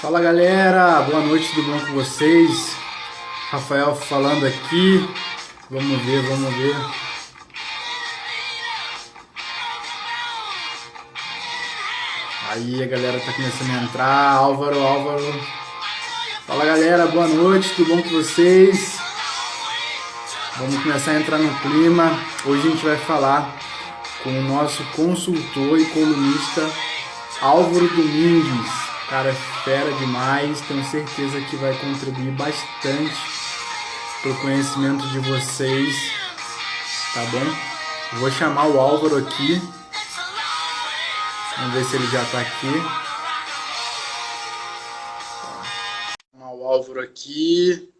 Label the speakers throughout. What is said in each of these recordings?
Speaker 1: Fala galera, boa noite, tudo bom com vocês? Rafael falando aqui. Vamos ver, vamos ver. Aí a galera tá começando a entrar. Álvaro. Fala galera, boa noite, tudo bom com vocês? Vamos começar a entrar no clima. Hoje a gente vai falar com o nosso consultor e colunista Álvaro Domingues. Cara, fera demais, tenho certeza que vai contribuir bastante para o conhecimento de vocês, tá bom? Vou chamar o Álvaro aqui, vamos ver se ele já está aqui. Vou chamar o Álvaro aqui.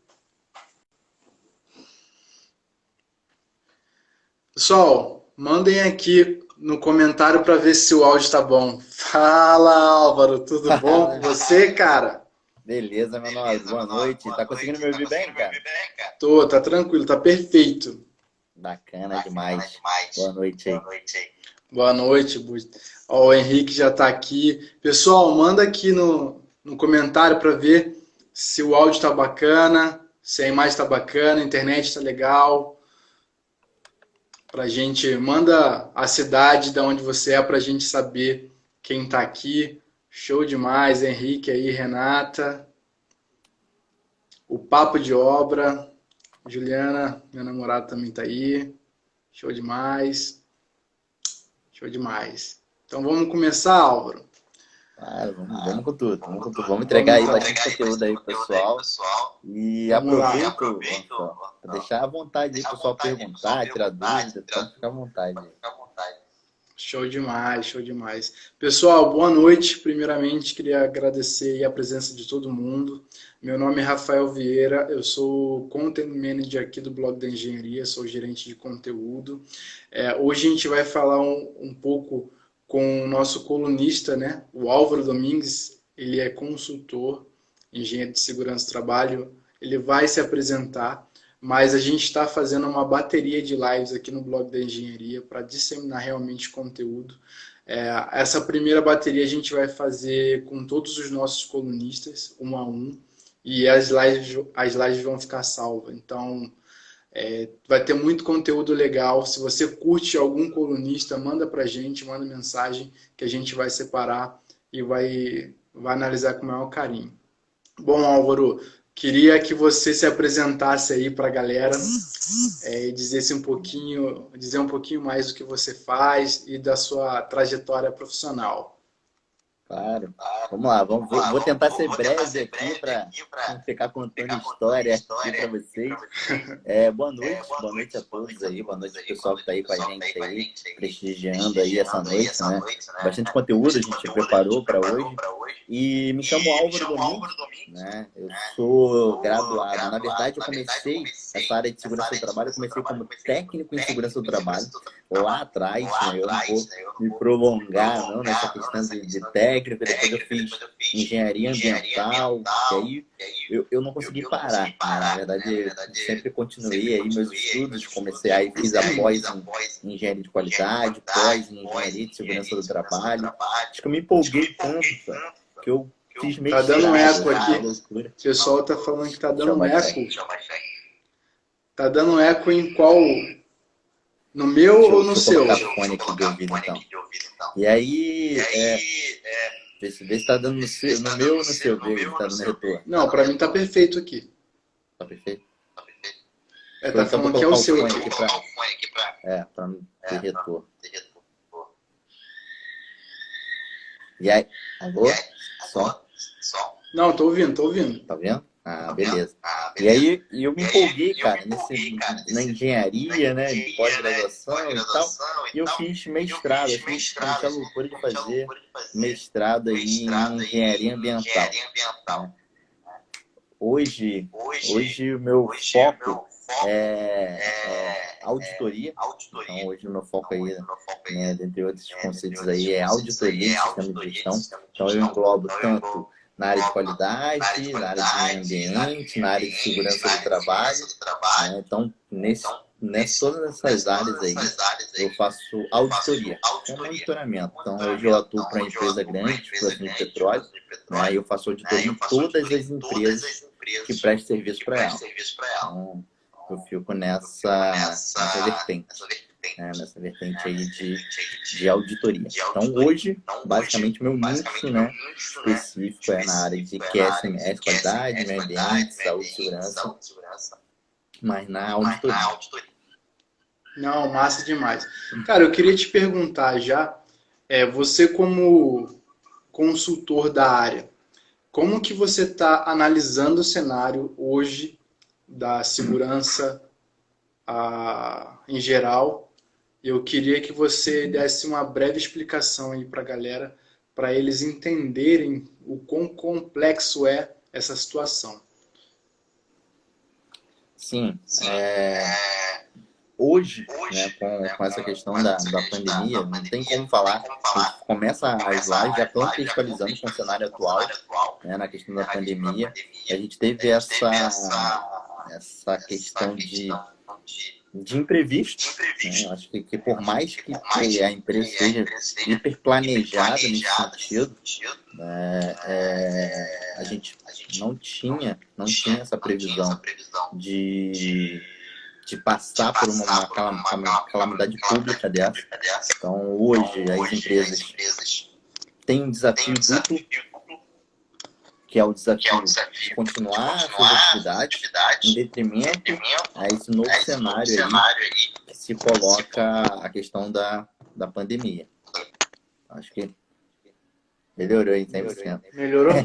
Speaker 1: Pessoal, mandem aqui no comentário para ver se o áudio está bom. Fala, Álvaro, tudo bom com você, cara?
Speaker 2: Beleza, meu nome. Boa noite. Tá conseguindo me ouvir bem, cara?
Speaker 1: Tô, tá tranquilo, tá perfeito.
Speaker 2: Bacana demais. Boa noite aí.
Speaker 1: Boa noite, Ó, o Henrique já tá aqui. Pessoal, manda aqui no comentário para ver se o áudio tá bacana, se a imagem tá bacana, a internet tá legal. Pra gente, manda a cidade de onde você é pra gente saber quem tá aqui. Show demais, Henrique aí, Renata. O Papo de Obra. Juliana, minha namorada, também tá aí. Show demais. Show demais. Então vamos começar, Álvaro?
Speaker 2: Claro, vamos com tudo. Vamos entregar aí bastante conteúdo aí pro pessoal. E aproveito para deixar à vontade aí pro pessoal perguntar, tirar dúvida, então fica à vontade aí.
Speaker 1: Show demais, show demais. Pessoal, boa noite. Primeiramente, queria agradecer a presença de todo mundo. Meu nome é Rafael Vieira, eu sou Content Manager aqui do Blog da Engenharia, sou gerente de conteúdo. Hoje a gente vai falar um pouco com o nosso colunista, né? O Álvaro Domingues. Ele é consultor, engenheiro de segurança do trabalho. Ele vai se apresentar. Mas a gente está fazendo uma bateria de lives aqui no Blog da Engenharia para disseminar realmente conteúdo. Essa primeira bateria a gente vai fazer com todos os nossos colunistas, um a um, e as lives vão ficar salvas. Então, vai ter muito conteúdo legal. Se você curte algum colunista, manda para a gente, manda mensagem que a gente vai separar e vai analisar com o maior carinho. Bom, Álvaro, queria que você se apresentasse aí para a galera e dizer um pouquinho mais do que você faz e da sua trajetória profissional.
Speaker 2: Claro. Vamos lá, vou tentar ser breve aqui para não ficar contando história aqui para vocês. Boa noite a todos aí, boa noite ao pessoal que está aí com a gente aí, prestigiando aí essa noite, né? Bastante conteúdo a gente preparou para hoje. E me chamo Álvaro Domingues, né? Eu sou graduado. Na verdade, eu comecei essa área de segurança do trabalho, eu comecei como técnico em segurança do trabalho lá atrás, né? Eu não vou me prolongar não, nessa questão de técnico. Depois eu fiz engenharia ambiental, e aí eu não consegui parar, né? Na verdade, eu sempre continuei aí meus estudos, fiz a pós em engenharia de qualidade, pós em engenharia de segurança do trabalho. Acho que eu me empolguei tanto, cara, que eu fiz meio
Speaker 1: Tá dando eco aqui.
Speaker 2: Loucura.
Speaker 1: O pessoal tá falando que tá dando eco. Tá dando eco em qual? No meu ou no seu?
Speaker 2: Deixa eu colocar o fone aqui de ouvido, então. E aí, vê se tá dando no meu ou no seu, vê se tá dando retorno.
Speaker 1: Não, pra mim tá perfeito aqui.
Speaker 2: Tá perfeito?
Speaker 1: Tá falando que é o seu aqui.
Speaker 2: Pra não ter retorno. E aí, alô? Som?
Speaker 1: Não, tô ouvindo.
Speaker 2: Tá vendo? Ah, beleza. E aí, eu me empolguei, cara, na engenharia, né, de pós-graduação e tal, e eu fiz mestrado, eu fiz a loucura de fazer mestrado aí em engenharia ambiental. Hoje o meu foco é auditoria, então hoje o meu foco aí, né, dentre outros conceitos aí, é auditoria de sistema de gestão, então eu englobo tanto na área de qualidade, na área de meio ambiente, na área de segurança do trabalho, né? Então, todas essas áreas aí, eu faço auditoria, que é monitoramento. Então, hoje eu atuo para uma empresa grande, de exploração de petróleo, né? E eu faço auditoria em todas as empresas que prestam serviço para ela. Então, eu fico nessa vertente, né? Nessa vertente aí de auditoria. Então, hoje, basicamente, meu nicho, né, específico é na área de QSMS, qualidade, meio ambiente, saúde e segurança, mas na auditoria.
Speaker 1: Não, massa demais. Cara, eu queria te perguntar já, você como consultor da área, como que você está analisando o cenário hoje da segurança em geral? Eu queria que você desse uma breve explicação aí para a galera, para eles entenderem o quão complexo é essa situação.
Speaker 2: Sim, hoje, né, com essa questão da pandemia, não tem como falar. A gente começa as lives já contextualizando com o cenário atual, né, na questão da pandemia. A gente teve essa questão de imprevisto, né? Eu acho que por mais que a empresa seja hiper planejada nesse sentido, né, a gente não tinha essa previsão de passar por uma calamidade pública dessa. Então, hoje, as empresas têm um desafio duplo, que é o desafio de continuar suas atividades em detrimento a esse novo cenário aí que se coloca a questão da pandemia. Acho que melhorou em 100%.
Speaker 1: Melhorou?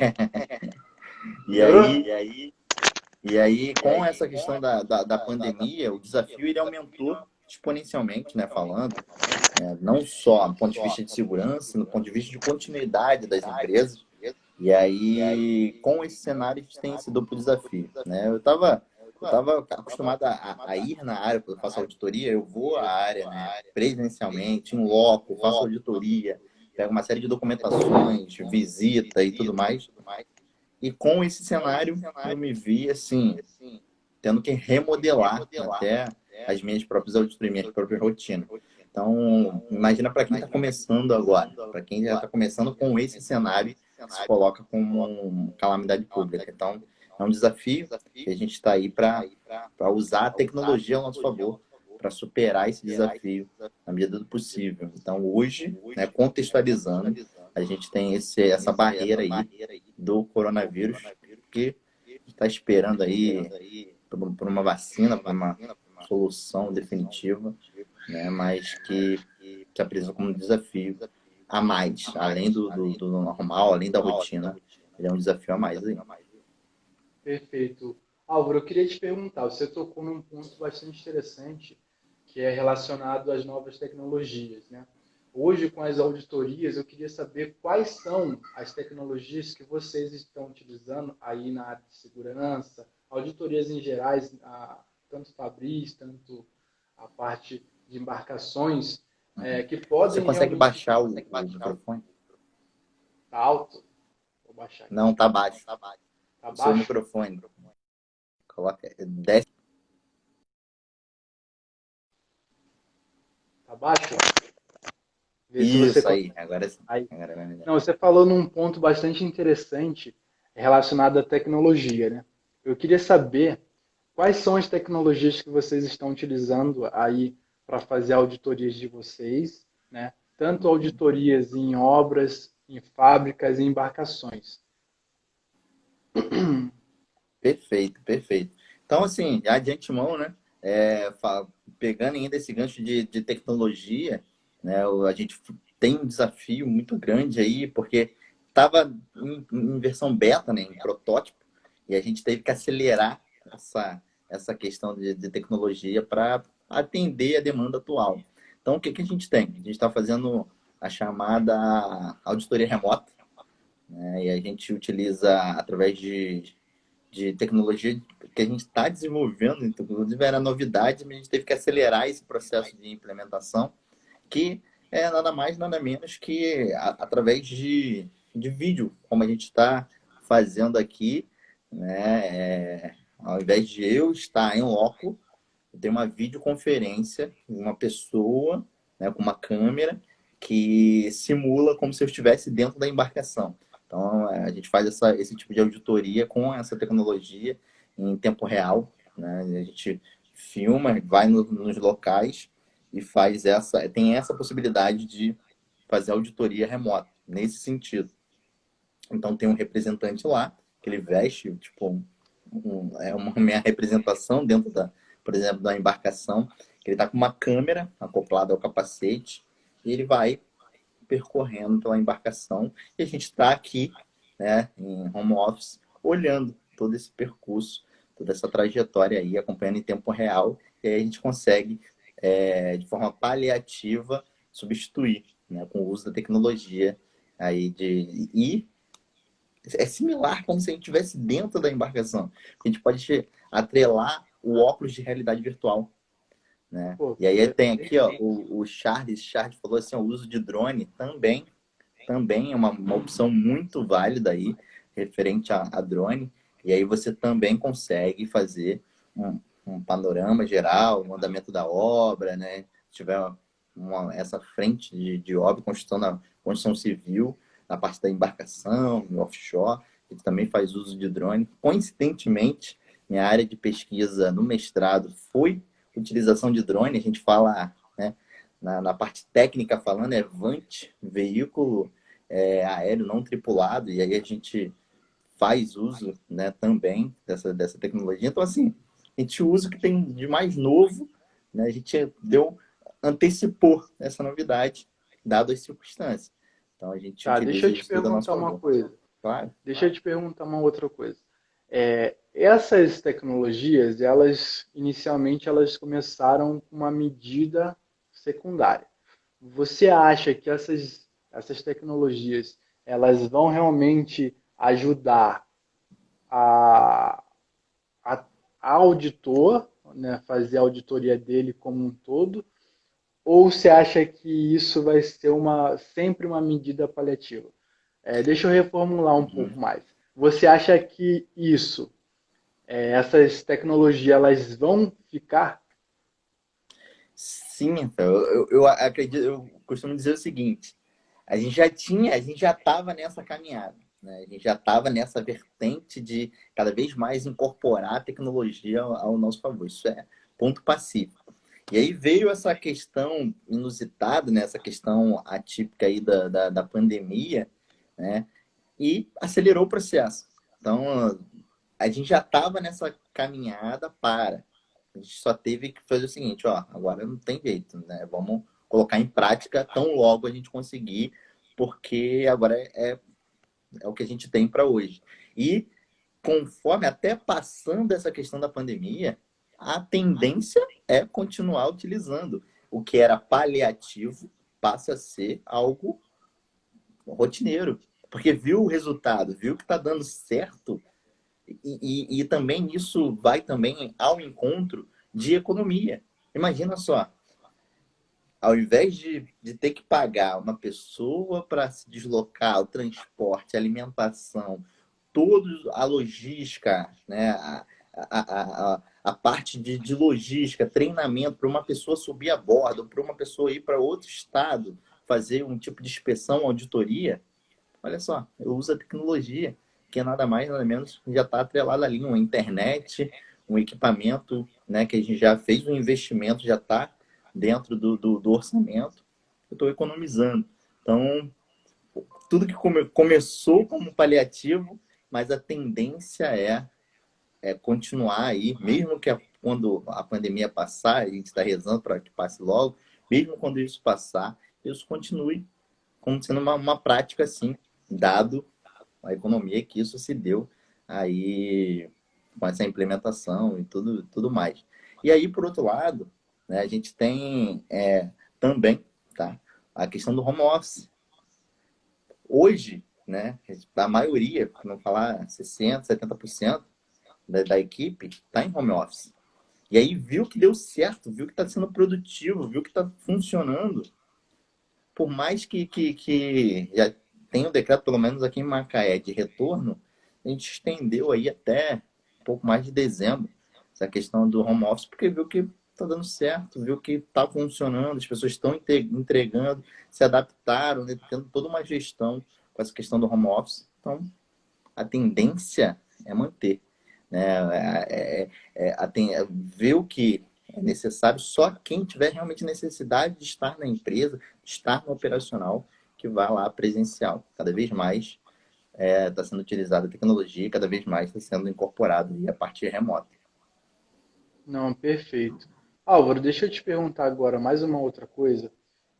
Speaker 2: E aí, com essa questão da pandemia, o desafio ele aumentou exponencialmente, né, falando, não só do ponto de vista de segurança, do ponto de vista de continuidade das empresas. E aí, com esse cenário, a gente tem esse duplo desafio, né? Eu estava acostumado a ir na área, quando eu faço auditoria, eu vou à área, né, presencialmente, em loco, faço auditoria, pego uma série de documentações, visita e tudo mais. E com esse cenário, eu me vi, assim, tendo que remodelar até as minhas próprias auditorias, minhas próprias rotinas. Então, imagina para quem está começando agora, para quem já está começando com esse cenário, se coloca como uma calamidade pública. Então, é um desafio que a gente está aí para usar a tecnologia ao nosso favor, para superar esse desafio na medida do possível. Então, hoje, né, contextualizando, a gente tem essa barreira aí do coronavírus, que está esperando aí por uma vacina, por uma solução definitiva, né, mas que se apresenta como um desafio a mais, além do normal, além da rotina, ele é um desafio a mais aí.
Speaker 1: Perfeito. Álvaro, eu queria te perguntar, você tocou num ponto bastante interessante, que é relacionado às novas tecnologias, né? Hoje, com as auditorias, eu queria saber quais são as tecnologias que vocês estão utilizando aí na área de segurança, auditorias em gerais, tanto Fabris, tanto a parte de embarcações, que podem
Speaker 2: Você consegue baixar o microfone?
Speaker 1: Tá alto? Vou baixar aqui.
Speaker 2: Não, tá baixo.
Speaker 1: Tá
Speaker 2: o seu
Speaker 1: baixo?
Speaker 2: microfone. Coloca, desce.
Speaker 1: Tá baixo? Vê se
Speaker 2: Isso
Speaker 1: você...
Speaker 2: aí, agora sim.
Speaker 1: Aí.
Speaker 2: Agora vai melhor.
Speaker 1: Não, você falou num ponto bastante interessante relacionado à tecnologia, né? Eu queria saber quais são as tecnologias que vocês estão utilizando aí para fazer auditorias de vocês, né? Tanto auditorias em obras, em fábricas e embarcações.
Speaker 2: Perfeito, perfeito. Então, assim, já de antemão, né? Pegando ainda esse gancho de tecnologia, né? A gente tem um desafio muito grande aí, porque estava em versão beta, né? Em protótipo, e a gente teve que acelerar essa questão de tecnologia para atender a demanda atual. Então, o que a gente tem? A gente está fazendo a chamada auditoria remota, né? E a gente utiliza, através de tecnologia que a gente está desenvolvendo, inclusive era novidade, mas a gente teve que acelerar esse processo de implementação, que é nada mais, nada menos que através de vídeo, como a gente está fazendo aqui, né? Ao invés de eu estar em loco, eu tenho uma videoconferência, uma pessoa, né, com uma câmera que simula como se eu estivesse dentro da embarcação. Então, a gente faz esse tipo de auditoria com essa tecnologia em tempo real, né? A gente filma, vai nos locais e tem essa possibilidade de fazer auditoria remota, nesse sentido. Então, tem um representante lá, que ele veste, tipo, é uma minha representação dentro por exemplo, da embarcação, que ele está com uma câmera acoplada ao capacete e ele vai percorrendo pela embarcação e a gente está aqui, né, em home office, olhando todo esse percurso, toda essa trajetória aí, acompanhando em tempo real, e aí a gente consegue, de forma paliativa, substituir, né, com o uso da tecnologia aí e é similar como se a gente estivesse dentro da embarcação. A gente pode atrelar o óculos de realidade virtual, né?
Speaker 1: Pô,
Speaker 2: E aí tem aqui, ó, o Charles falou assim, o uso de drone também é uma opção muito válida aí, referente a drone. E aí você também consegue fazer um panorama geral, um andamento da obra, né? Se tiver essa frente de obra, construção civil, na parte da embarcação, no offshore, a gente também faz uso de drone. Coincidentemente, minha área de pesquisa no mestrado foi utilização de drone, a gente fala, né, na parte técnica falando, é VANT, veículo aéreo não tripulado, e aí a gente faz uso, né, também dessa tecnologia. Então, assim, a gente usa o que tem de mais novo, né, a gente antecipou essa novidade, dado as circunstâncias. Então, a gente
Speaker 1: tá, deixa eu
Speaker 2: utiliza
Speaker 1: te
Speaker 2: isso tudo a nosso
Speaker 1: perguntar uma
Speaker 2: favor.
Speaker 1: coisa.
Speaker 2: Claro.
Speaker 1: Deixa eu te perguntar uma outra coisa. Essas tecnologias, elas inicialmente elas começaram com uma medida secundária. Você acha que essas tecnologias elas vão realmente ajudar a, a, a auditor, né, fazer a auditoria dele como um todo, ou você acha que isso vai ser sempre uma medida paliativa? Deixa eu reformular um pouco
Speaker 2: Uhum.
Speaker 1: mais. Você acha que essas tecnologias, elas vão ficar?
Speaker 2: Sim, Rafael, eu acredito, eu costumo dizer o seguinte, a gente já estava nessa caminhada, né? A gente já estava nessa vertente de cada vez mais incorporar a tecnologia ao nosso favor. Isso é ponto pacífico. E aí veio essa questão inusitada, né? Essa questão atípica aí da pandemia, né? E acelerou o processo. Então, a gente já estava nessa caminhada para. A gente só teve que fazer o seguinte, ó, agora não tem jeito, né? Vamos colocar em prática tão logo a gente conseguir, porque agora é o que a gente tem para hoje. E conforme até passando essa questão da pandemia, a tendência é continuar utilizando. O que era paliativo passa a ser algo rotineiro, porque viu o resultado, viu que está dando certo, e também isso vai também ao encontro de economia. Imagina só, ao invés de ter que pagar uma pessoa para se deslocar, o transporte, a alimentação, toda a logística, né? A parte de logística, treinamento para uma pessoa subir a bordo, para uma pessoa ir para outro estado, fazer um tipo de inspeção, auditoria. Olha só, eu uso a tecnologia, que é nada mais, nada menos, já está atrelada ali, uma internet, um equipamento, né, que a gente já fez um investimento, já está dentro do orçamento, eu estou economizando. Então, tudo que começou como paliativo, mas a tendência é continuar aí, mesmo que quando a pandemia passar, a gente está rezando para que passe logo, mesmo quando isso passar, isso continue como sendo uma prática assim, dado a economia que isso se deu aí com essa implementação e tudo mais. E aí, por outro lado, né, a gente tem também, tá, a questão do home office. Hoje, né, a maioria, para não falar 60%, 70% da equipe está em home office. E aí viu que deu certo, viu que está sendo produtivo, viu que está funcionando. Por mais que já tenha o decreto, pelo menos aqui em Macaé, de retorno, a gente estendeu aí até um pouco mais de dezembro essa questão do home office, porque viu que está dando certo, viu que está funcionando, as pessoas estão entregando, se adaptaram, né, tendo toda uma gestão com essa questão do home office. Então, a tendência é manter, né? Ver o que é necessário, só quem tiver realmente necessidade de estar na empresa, de estar no operacional, que vai lá presencial. Cada vez mais está sendo utilizada a tecnologia, cada vez mais está sendo incorporado a parte remota.
Speaker 1: Não, perfeito. Álvaro, deixa eu te perguntar agora mais uma outra coisa,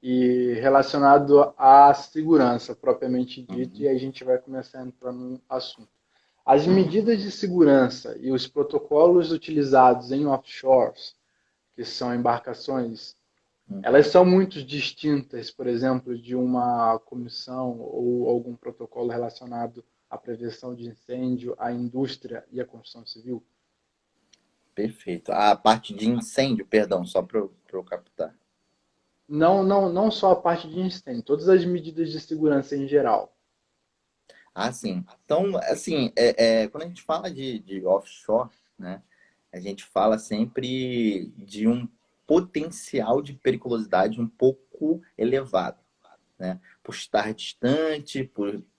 Speaker 1: e relacionado à segurança propriamente dito, e
Speaker 2: Uhum.
Speaker 1: aí a gente vai começar a entrar no assunto. As medidas de segurança e os protocolos utilizados em offshores, que são embarcações, elas
Speaker 2: Uhum.
Speaker 1: são muito distintas, por exemplo, de uma comissão ou algum protocolo relacionado à prevenção de incêndio, à indústria e à construção civil?
Speaker 2: Perfeito. A parte de incêndio, perdão, só para eu captar.
Speaker 1: Não só a parte de incêndio, todas as medidas de segurança em geral.
Speaker 2: Ah, sim. Então, assim, quando a gente fala de offshore, né, a gente fala sempre de um potencial de periculosidade um pouco elevado, né? Por estar distante,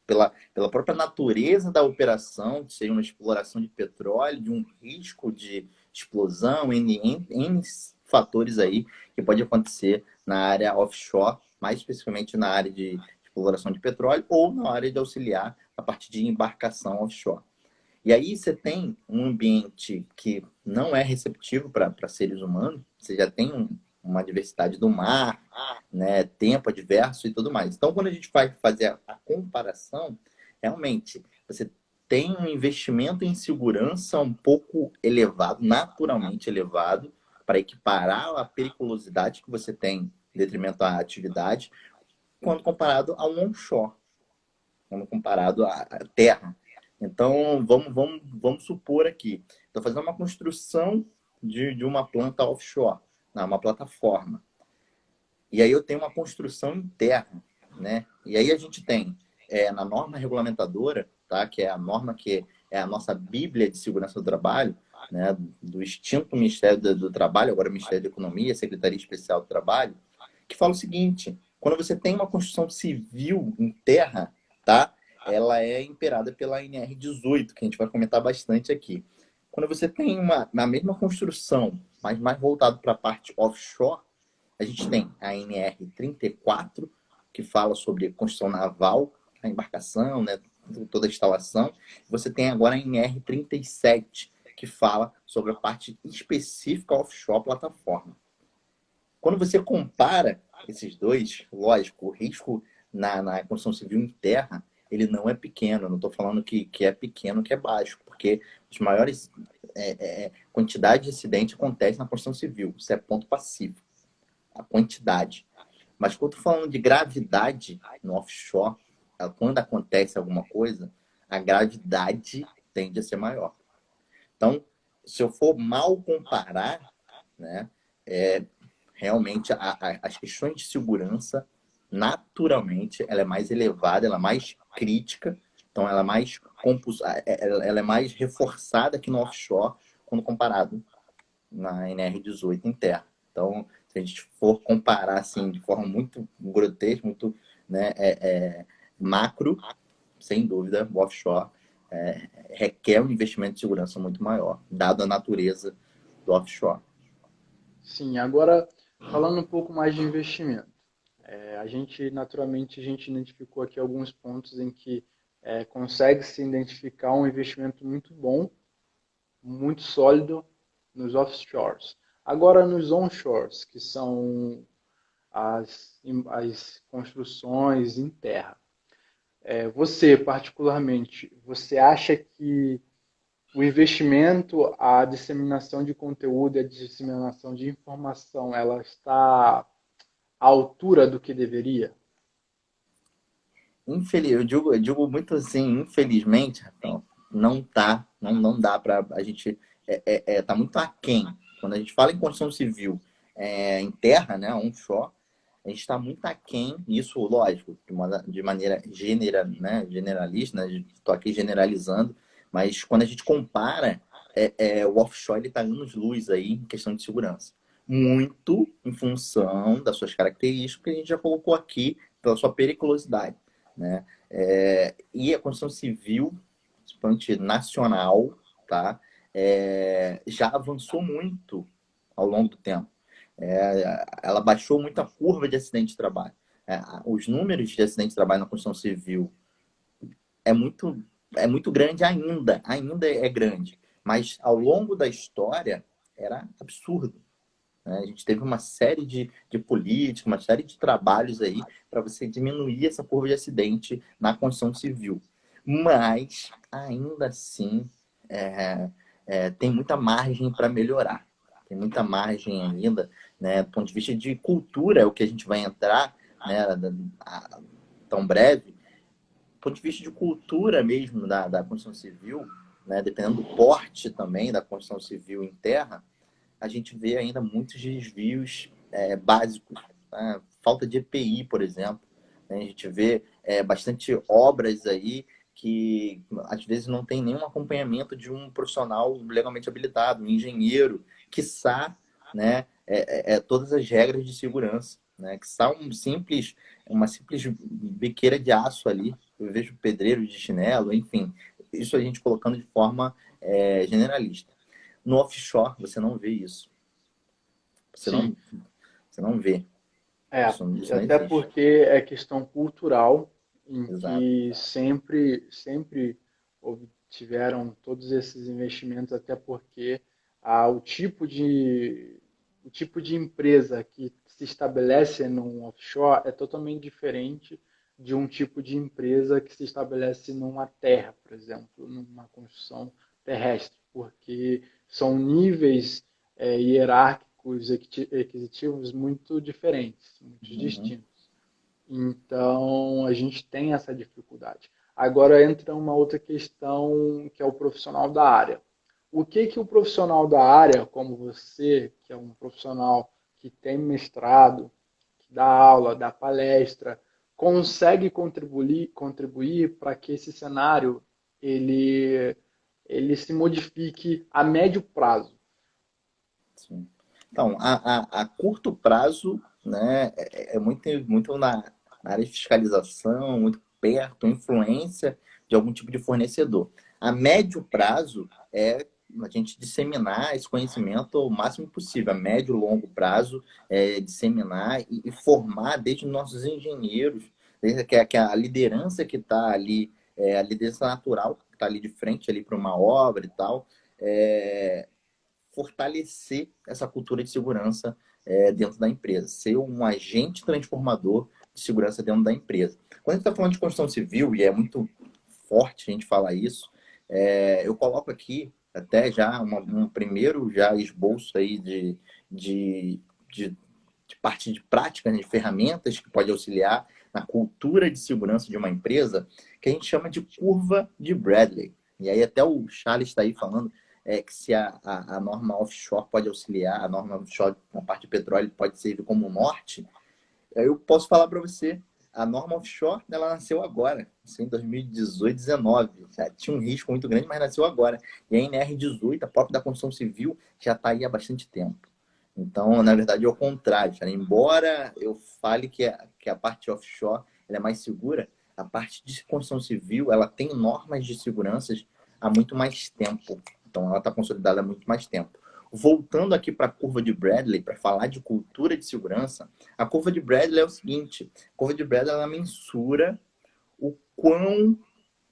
Speaker 2: pela própria natureza da operação, de ser uma exploração de petróleo, de um risco de explosão, N fatores aí que pode acontecer na área offshore, mais especificamente na área de exploração de petróleo ou na área de auxiliar a partir de embarcação offshore. E aí você tem um ambiente que não é receptivo para seres humanos, você já tem uma diversidade do mar, né, tempo adverso e tudo mais. Então, quando a gente vai fazer a comparação, realmente você tem um investimento em segurança um pouco elevado, naturalmente elevado, para equiparar a periculosidade que você tem em detrimento à atividade, quando comparado a um onshore, quando comparado à terra. Então, vamos supor aqui, estou fazendo uma construção de uma planta offshore, uma plataforma. E aí eu tenho uma construção interna, né? E aí a gente tem na norma regulamentadora, tá? Que é a norma que é a nossa Bíblia de Segurança do Trabalho, né? Do extinto Ministério do Trabalho, agora Ministério da Economia, Secretaria Especial do Trabalho, que fala o seguinte: quando você tem uma construção civil em terra, tá? Ela é imperada pela NR 18, que a gente vai comentar bastante aqui. Quando você tem uma mesma construção, mas mais voltado para a parte offshore, a gente tem a NR 34, que fala sobre construção naval, a embarcação, né, toda a instalação. Você tem agora a NR 37, que fala sobre a parte específica offshore plataforma. Quando você compara esses dois, lógico, o risco na construção civil em terra, ele não é pequeno. Eu não estou falando que é pequeno, que é baixo, porque os maiores quantidade de acidente acontece na construção civil. Isso é ponto pacífico, a quantidade. Mas quando eu tô falando de gravidade no offshore, quando acontece alguma coisa, a gravidade tende a ser maior. Então, se eu for mal comparar, né, realmente as questões de segurança, naturalmente, ela é mais elevada, ela é mais crítica, então ela é mais reforçada que no offshore, quando comparado na NR 18 em terra. Então, se a gente for comparar assim de forma muito grotesca, muito, né, macro, sem dúvida, o offshore requer um investimento de segurança muito maior, dado a natureza do offshore.
Speaker 1: Sim, agora falando um pouco mais de investimento. A gente, naturalmente, a gente identificou aqui alguns pontos em que consegue se identificar um investimento muito bom, muito sólido nos offshores. Agora, nos onshores, que são as construções em terra. Você, particularmente, você acha que o investimento, a disseminação de conteúdo e a disseminação de informação, ela está à altura do que deveria?
Speaker 2: Eu digo muito assim, infelizmente, Rafael, não tá, não dá para a gente tá muito aquém. Quando a gente fala em construção civil em terra, né, onshore, a gente está muito aquém, isso, lógico, de maneira generalista, né, estou aqui generalizando, mas quando a gente compara, o offshore está anos-luz aí em questão de segurança. muito em função das suas características, que a gente já colocou aqui, pela sua periculosidade, né? E a construção civil, principalmente nacional, tá? Já avançou muito ao longo do tempo. Ela baixou muito a curva de acidente de trabalho. Os números de acidente de trabalho na construção civil é muito, é muito grande ainda é grande. Mas ao longo da história era absurdo, né? A gente teve uma série de políticas, uma série de trabalhos aí para você diminuir essa curva de acidente na construção civil. Mas, ainda assim, tem muita margem para melhorar. Tem muita margem ainda, né? Do ponto de vista de cultura, é o que a gente vai entrar, né, tão breve. Do ponto de vista de cultura mesmo da construção civil, né, dependendo do porte também da construção civil em terra, a gente vê ainda muitos desvios básicos, né? Falta de EPI, por exemplo, né? A gente vê bastante obras aí que às vezes não tem nenhum acompanhamento de um profissional legalmente habilitado, um engenheiro, quiçá, né, todas as regras de segurança, né? Quiçá uma simples biqueira de aço ali, eu vejo pedreiros de chinelo, enfim, isso a gente colocando de forma generalista. No offshore, você não vê isso. Você
Speaker 1: Sim.
Speaker 2: não, você não vê. Isso não
Speaker 1: Até
Speaker 2: existe.
Speaker 1: porque é questão cultural, em
Speaker 2: Exato.
Speaker 1: que sempre tiveram todos esses investimentos, até porque o o tipo de empresa que se estabelece num offshore é totalmente diferente de um tipo de empresa que se estabelece numa terra, por exemplo, numa construção terrestre, porque são níveis hierárquicos aquisitivos muito diferentes, muito
Speaker 2: Uhum.
Speaker 1: distintos. Então, a gente tem essa dificuldade. Agora entra uma outra questão, que é o profissional da área. O que que o profissional da área, como você, que é um profissional que tem mestrado, que dá aula, dá palestra, consegue contribuir para que esse cenário ele, ele se modifique a médio prazo?
Speaker 2: Sim. Então, a curto prazo, né, muito na área de fiscalização, muito perto, influência de algum tipo de fornecedor. A médio prazo é a gente disseminar esse conhecimento o máximo possível. A médio e longo prazo é disseminar e formar desde nossos engenheiros, desde que a liderança que está ali, a liderança natural que está ali de frente ali para uma obra e tal, é, fortalecer essa cultura de segurança dentro da empresa, ser um agente transformador de segurança dentro da empresa. Quando a gente está falando de construção civil, e é muito forte a gente falar isso, eu coloco aqui até já um primeiro já esboço aí de, de, de parte de prática, né, de ferramentas que pode auxiliar na cultura de segurança de uma empresa, que a gente chama de curva de Bradley. E aí até o Charles está aí falando que se a norma offshore pode auxiliar, a norma offshore na parte de petróleo pode servir como um norte, eu posso falar para você, a norma offshore, ela nasceu agora, assim, em 2018, 2019. Já tinha um risco muito grande, mas nasceu agora. E a NR18, a própria da construção civil, já está aí há bastante tempo. Então, na verdade, é o contrário. Cara. Embora eu fale que a parte offshore ela é mais segura, a parte de construção civil ela tem normas de segurança há muito mais tempo. Então, ela está consolidada há muito mais tempo. Voltando aqui para a curva de Bradley, para falar de cultura de segurança, a curva de Bradley é o seguinte: a curva de Bradley ela mensura o quão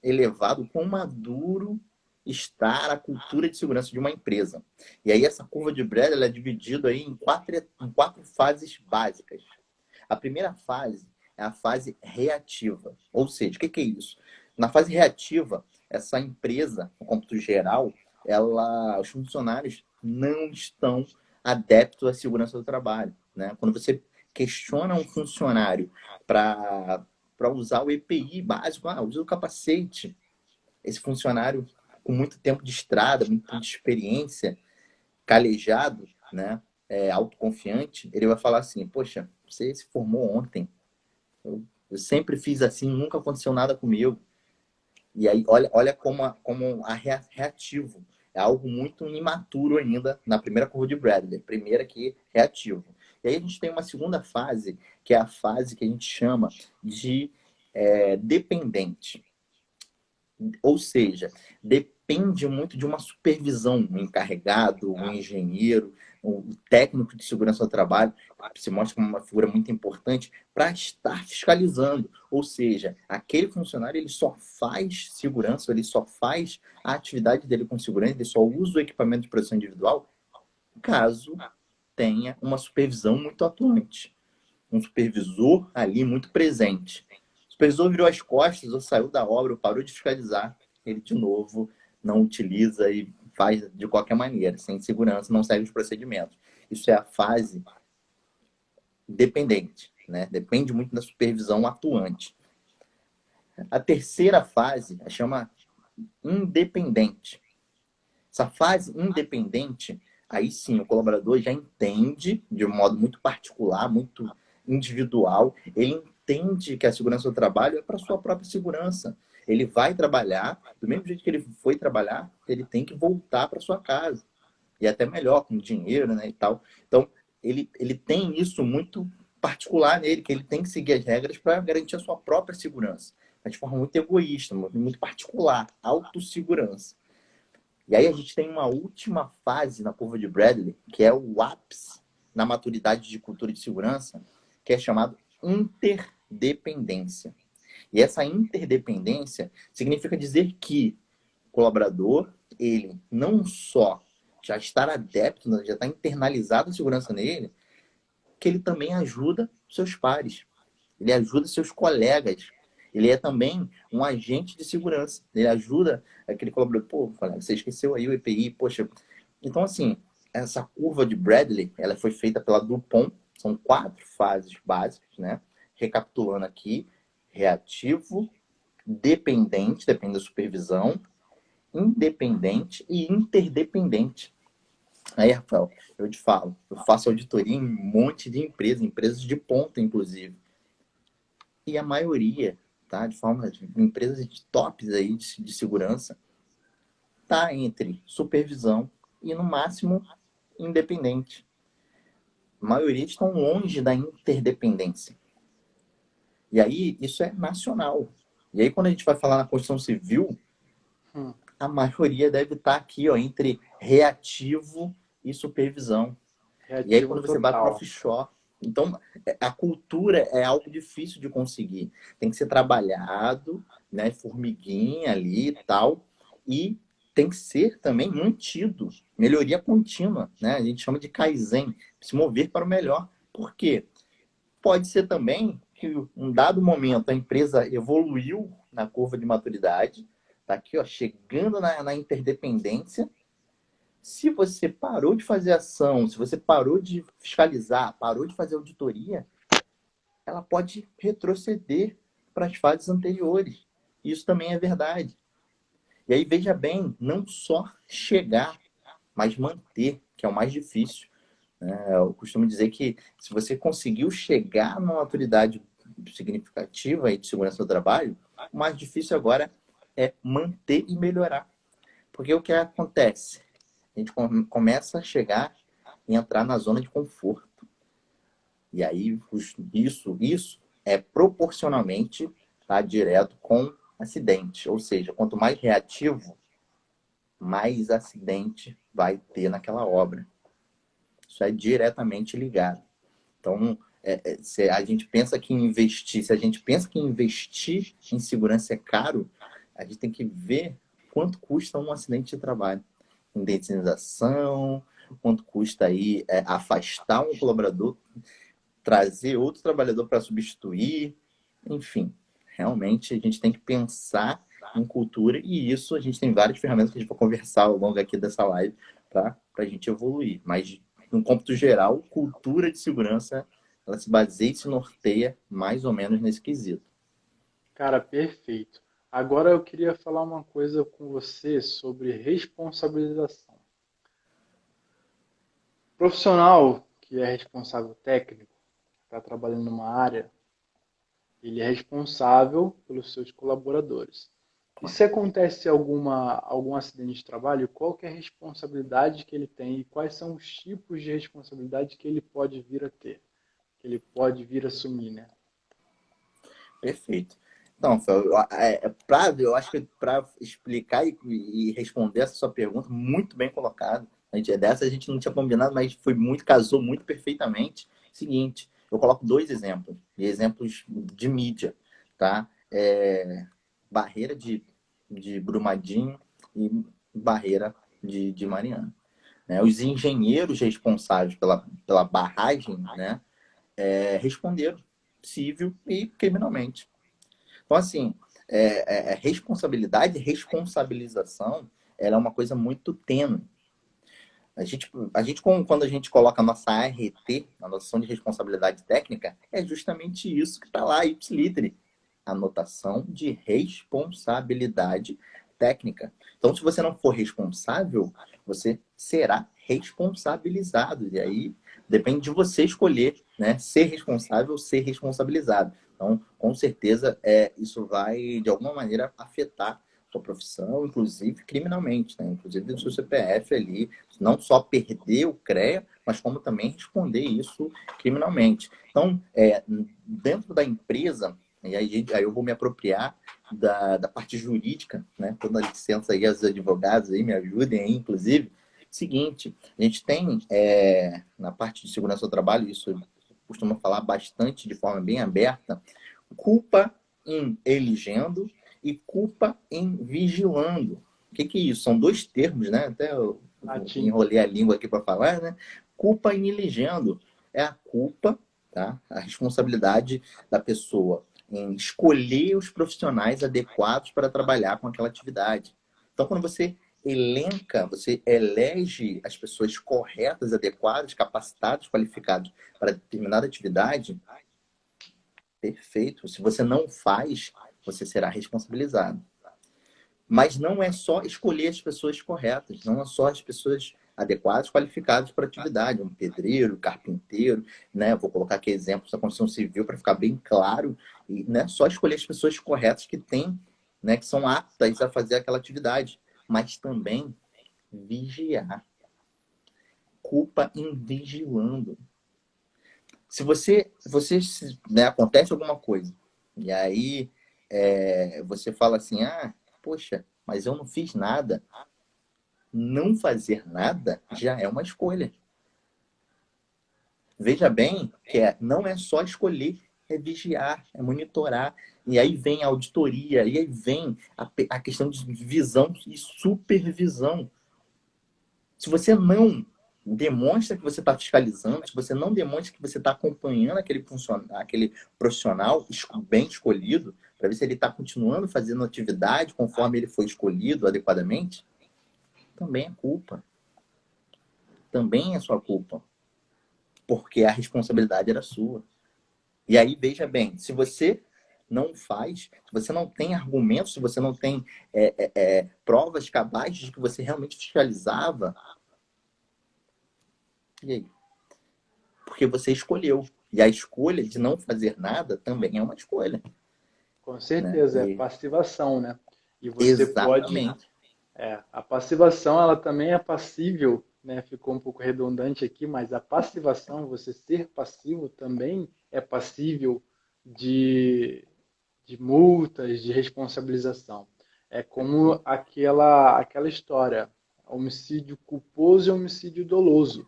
Speaker 2: elevado, o quão maduro está a cultura de segurança de uma empresa. E aí essa curva de Bradley é dividida aí em quatro fases básicas. A primeira fase é a fase reativa. Ou seja, o que é isso? Na fase reativa, essa empresa, no cômputo geral, os funcionários não estão adeptos à segurança do trabalho. Né? Quando você questiona um funcionário para usar o EPI básico, usa o capacete, esse funcionário com muito tempo de estrada, muito tempo de experiência, calejado, né, autoconfiante, ele vai falar assim, poxa, você se formou ontem, eu sempre fiz assim, nunca aconteceu nada comigo. E aí, olha como reativo. É algo muito imaturo ainda na primeira curva de Bradley, primeira que é reativo. E aí a gente tem uma segunda fase, que é a fase que a gente chama de dependente. Ou seja, depende muito de uma supervisão, um encarregado, um engenheiro, um técnico de segurança do trabalho, que se mostra como uma figura muito importante para estar fiscalizando. Ou seja, aquele funcionário ele só faz segurança, ele só faz a atividade dele com segurança, ele só usa o equipamento de proteção individual caso tenha uma supervisão muito atuante, um supervisor ali muito presente. O supervisor virou as costas, ou saiu da obra, ou parou de fiscalizar, ele de novo não utiliza e faz de qualquer maneira, sem segurança, não segue os procedimentos. Isso é a fase dependente, né? Depende muito da supervisão atuante. A terceira fase a chama independente. Essa fase independente, aí sim, o colaborador já entende de um modo muito particular, muito individual, ele entende que a segurança do trabalho é para sua própria segurança. Ele vai trabalhar, do mesmo jeito que ele foi trabalhar, ele tem que voltar para sua casa. E até melhor, com dinheiro, né, e tal. Então, ele tem isso muito particular nele, que ele tem que seguir as regras para garantir a sua própria segurança. Mas de forma muito egoísta, muito particular, autossegurança. E aí a gente tem uma última fase na curva de Bradley, que é o ápice na maturidade de cultura de segurança, que é chamado interdependência. E essa interdependência significa dizer que o colaborador, ele não só já está adepto, já está internalizado a segurança nele, que ele também ajuda seus pares, ele ajuda seus colegas, ele é também um agente de segurança. Ele ajuda aquele colaborador. Pô, colega, você esqueceu aí o EPI, poxa. Então, assim, essa curva de Bradley, ela foi feita pela Dupont. São 4 fases básicas, né? Recapitulando aqui: reativo, dependente, depende da supervisão, independente e interdependente. Aí, Rafael, eu te falo, eu faço auditoria em um monte de empresas, empresas de ponta, inclusive. E a maioria, tá, de forma de empresas de tops aí de segurança, tá entre supervisão e no máximo independente. A maioria estão longe da interdependência. E aí isso é nacional. E aí quando a gente vai falar na Constituição Civil, a maioria deve estar aqui, ó, entre reativo e supervisão. E aí quando você vai para o offshore, então a cultura é algo difícil de conseguir. Tem que ser trabalhado, né, formiguinha ali e tal, e tem que ser também mantido, melhoria contínua, né? A gente chama de Kaizen, se mover para o melhor. Por quê? Pode ser também que um dado momento a empresa evoluiu na curva de maturidade, tá aqui, ó, chegando na interdependência. Se você parou de fazer ação, se você parou de fiscalizar, parou de fazer auditoria, ela pode retroceder para as fases anteriores. Isso também é verdade. E aí, veja bem, não só chegar, mas manter, que é o mais difícil. Eu costumo dizer que se você conseguiu chegar numa autoridade significativa aí de segurança do trabalho, o mais difícil agora é manter e melhorar. Porque o que acontece? A gente começa a chegar e entrar na zona de conforto. E aí isso é proporcionalmente, tá, direto com acidente. Ou seja, quanto mais reativo, mais acidente vai ter naquela obra. Isso é diretamente ligado. Então, se a gente pensa que investir, se a gente pensa que investir em segurança é caro, a gente tem que ver quanto custa um acidente de trabalho. Indenização, quanto custa aí afastar um colaborador, trazer outro trabalhador para substituir, enfim, realmente a gente tem que pensar em cultura e isso a gente tem várias ferramentas que a gente vai conversar ao longo aqui dessa live para a gente evoluir, mas no cômputo geral, cultura de segurança ela se baseia e se norteia mais ou menos nesse quesito.
Speaker 1: Cara, perfeito. Agora eu queria falar uma coisa com você sobre responsabilização. Profissional que é responsável técnico, está trabalhando numa área, ele é responsável pelos seus colaboradores. E se acontece algum acidente de trabalho, qual que é a responsabilidade que ele tem e quais são os tipos de responsabilidade que ele pode vir a ter, que ele pode vir a assumir, né?
Speaker 2: Perfeito. Então, eu acho que para explicar e responder essa sua pergunta, muito bem colocado. A gente não tinha combinado, mas casou muito perfeitamente. Seguinte, eu coloco dois exemplos, e exemplos de mídia, tá? Barreira de Brumadinho e Barreira de Mariana. Né? Os engenheiros responsáveis pela barragem, né, responderam civil e criminalmente. Então, assim, responsabilidade e responsabilização, ela é uma coisa muito tênue. Quando a gente coloca a nossa ART, a noção de responsabilidade técnica, é justamente isso que está lá, ipsiliter, anotação de responsabilidade técnica. Então, se você não for responsável, você será responsabilizado. E aí depende de você escolher, né, ser responsável ou ser responsabilizado. Então, com certeza, isso vai, de alguma maneira, afetar sua profissão, inclusive criminalmente, né? Inclusive o seu CPF ali, não só perder o CREA, mas como também responder isso criminalmente. Então, dentro da empresa, e aí eu vou me apropriar da parte jurídica, né? Toda a licença aí, os advogados aí me ajudem aí, inclusive. Seguinte, a gente tem na parte de segurança do trabalho, isso eu costumo falar bastante de forma bem aberta, culpa em eligendo e culpa em vigilando. O que é isso? São dois termos, né? Até eu enrolei a língua aqui para falar, né? Culpa em eligendo é a culpa, tá? A responsabilidade da pessoa em escolher os profissionais adequados para trabalhar com aquela atividade. Então, quando você elenca, você elege as pessoas corretas, adequadas, capacitadas, qualificadas para determinada atividade, perfeito. Se você não faz, você será responsabilizado. Mas não é só escolher as pessoas corretas, não é só as pessoas adequadas, qualificadas para a atividade, um pedreiro, carpinteiro, né? Vou colocar aqui exemplos da construção civil para ficar bem claro, e não é só escolher as pessoas corretas que têm, né, que são aptas a fazer aquela atividade, mas também vigiar. Culpa em vigilando. Se você né, acontece alguma coisa, e aí você fala assim, poxa, mas eu não fiz nada. Não fazer nada já é uma escolha. Veja bem que não é só escolher, é vigiar, é monitorar. E aí vem a auditoria, e aí vem a questão de visão e supervisão. Se você não demonstra que você está fiscalizando, se você não demonstra que você está acompanhando aquele profissional bem escolhido, para ver se ele está continuando fazendo atividade conforme ele foi escolhido adequadamente, também é culpa. Também é sua culpa. Porque a responsabilidade era sua. E aí, veja bem, se você não faz, se você não tem argumentos, se você não tem provas cabais de que você realmente fiscalizava, e aí? Porque você escolheu. E a escolha de não fazer nada também é uma escolha.
Speaker 1: Com
Speaker 2: Né?
Speaker 1: certeza, é passivação, né? E você pode...
Speaker 2: Exatamente.
Speaker 1: A passivação, ela também é passível, né? Ficou um pouco redundante aqui, mas a passivação, você ser passivo também é passível de multas, de responsabilização. É como aquela história, homicídio culposo e homicídio doloso.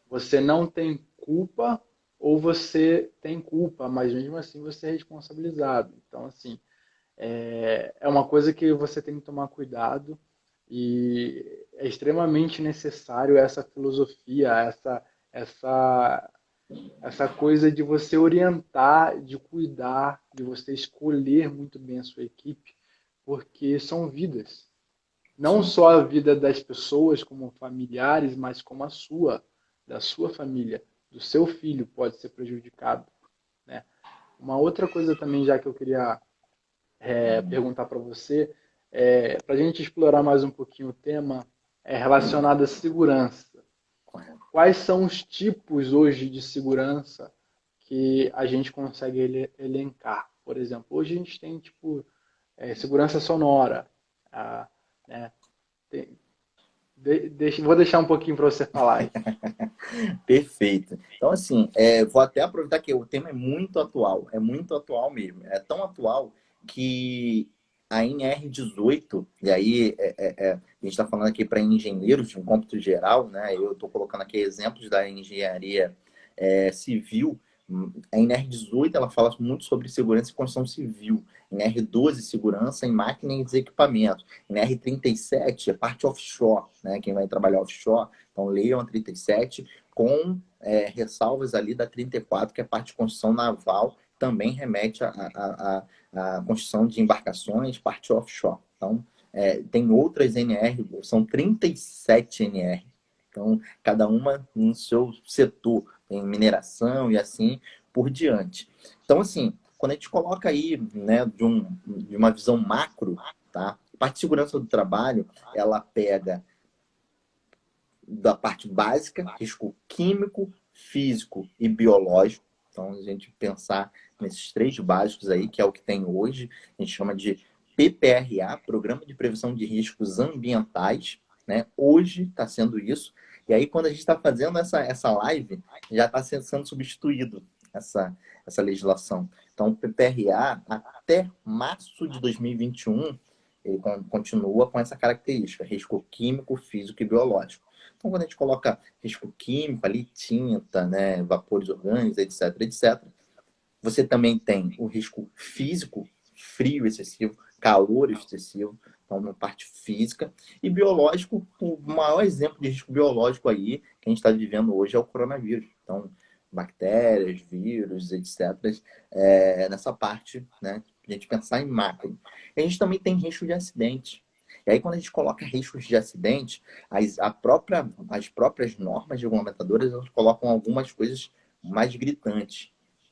Speaker 1: Você não tem culpa ou você tem culpa, mas mesmo assim você é responsabilizado. Então, assim, é uma coisa que você tem que tomar cuidado e é extremamente necessário essa filosofia, essa coisa de você orientar, de cuidar, de você escolher muito bem a sua equipe, porque são vidas. Não
Speaker 2: Sim.
Speaker 1: só a vida das pessoas como familiares, mas como a sua, da sua família, do seu filho pode ser prejudicado. Né? Uma outra coisa também, já que eu queria perguntar para você, para a gente explorar mais um pouquinho o tema, é relacionado à segurança. Quais são os tipos hoje de segurança que a gente consegue elencar? Por exemplo, hoje a gente tem segurança sonora. Né? Vou deixar um pouquinho para você falar aí.
Speaker 2: Perfeito. Então, assim, vou até aproveitar que o tema é muito atual mesmo. É tão atual que a NR18, e aí a gente está falando aqui para engenheiros de um cômputo geral, né? Eu estou colocando aqui exemplos da engenharia civil. A NR18 ela fala muito sobre segurança e construção civil. NR12, segurança em máquinas e equipamentos. NR37 é parte offshore, né? Quem vai trabalhar offshore, então leiam a 37 com ressalvas ali da 34, que é a parte de construção naval, também remete à construção de embarcações, parte offshore. Então, tem outras NR, são 37 NR. Então, cada uma no seu setor, tem mineração e assim por diante. Então, assim, quando a gente coloca aí, né, de uma visão macro, tá? A parte de segurança do trabalho, ela pega da parte básica, risco químico, físico e biológico. Então, a gente pensar nesses três básicos aí, que é o que tem hoje, a gente chama de PPRA, Programa de Prevenção de Riscos Ambientais, né? Hoje está sendo isso. E aí, quando a gente está fazendo essa live, já está sendo substituído essa legislação. Então, o PPRA, até março de 2021, ele continua com essa característica, risco químico, físico e biológico. Então, quando a gente coloca risco químico ali, tinta, né, vapores orgânicos, etc., você também tem o risco físico, frio excessivo, calor excessivo, então na parte física, e biológico, o maior exemplo de risco biológico aí que a gente está vivendo hoje é o coronavírus. Então, bactérias, vírus, etc., nessa parte, né, a gente pensar em macro. E a gente também tem risco de acidente. E aí, quando a gente coloca riscos de acidente, as próprias normas regulamentadoras elas colocam algumas coisas mais gritantes,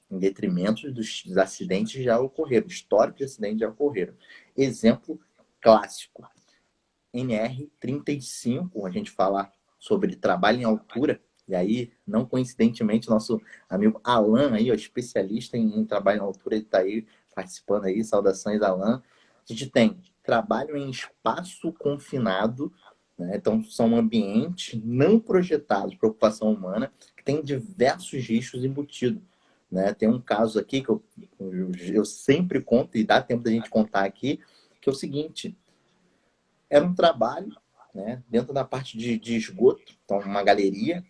Speaker 2: em detrimento dos acidentes que já ocorreram, históricos de acidentes já ocorreram. Exemplo clássico, NR35, a gente fala sobre trabalho em altura, e aí, não coincidentemente, nosso amigo Alan, aí, ó, especialista em trabalho em altura, ele está aí participando aí, saudações, Alan. A gente tem trabalho em espaço confinado, né? Então são ambientes não projetados para ocupação humana, que tem diversos riscos embutidos. Né? Tem um caso aqui que eu sempre conto, e dá tempo da gente contar aqui, que é o seguinte, era um trabalho, né, dentro da parte de esgoto, então uma galeria,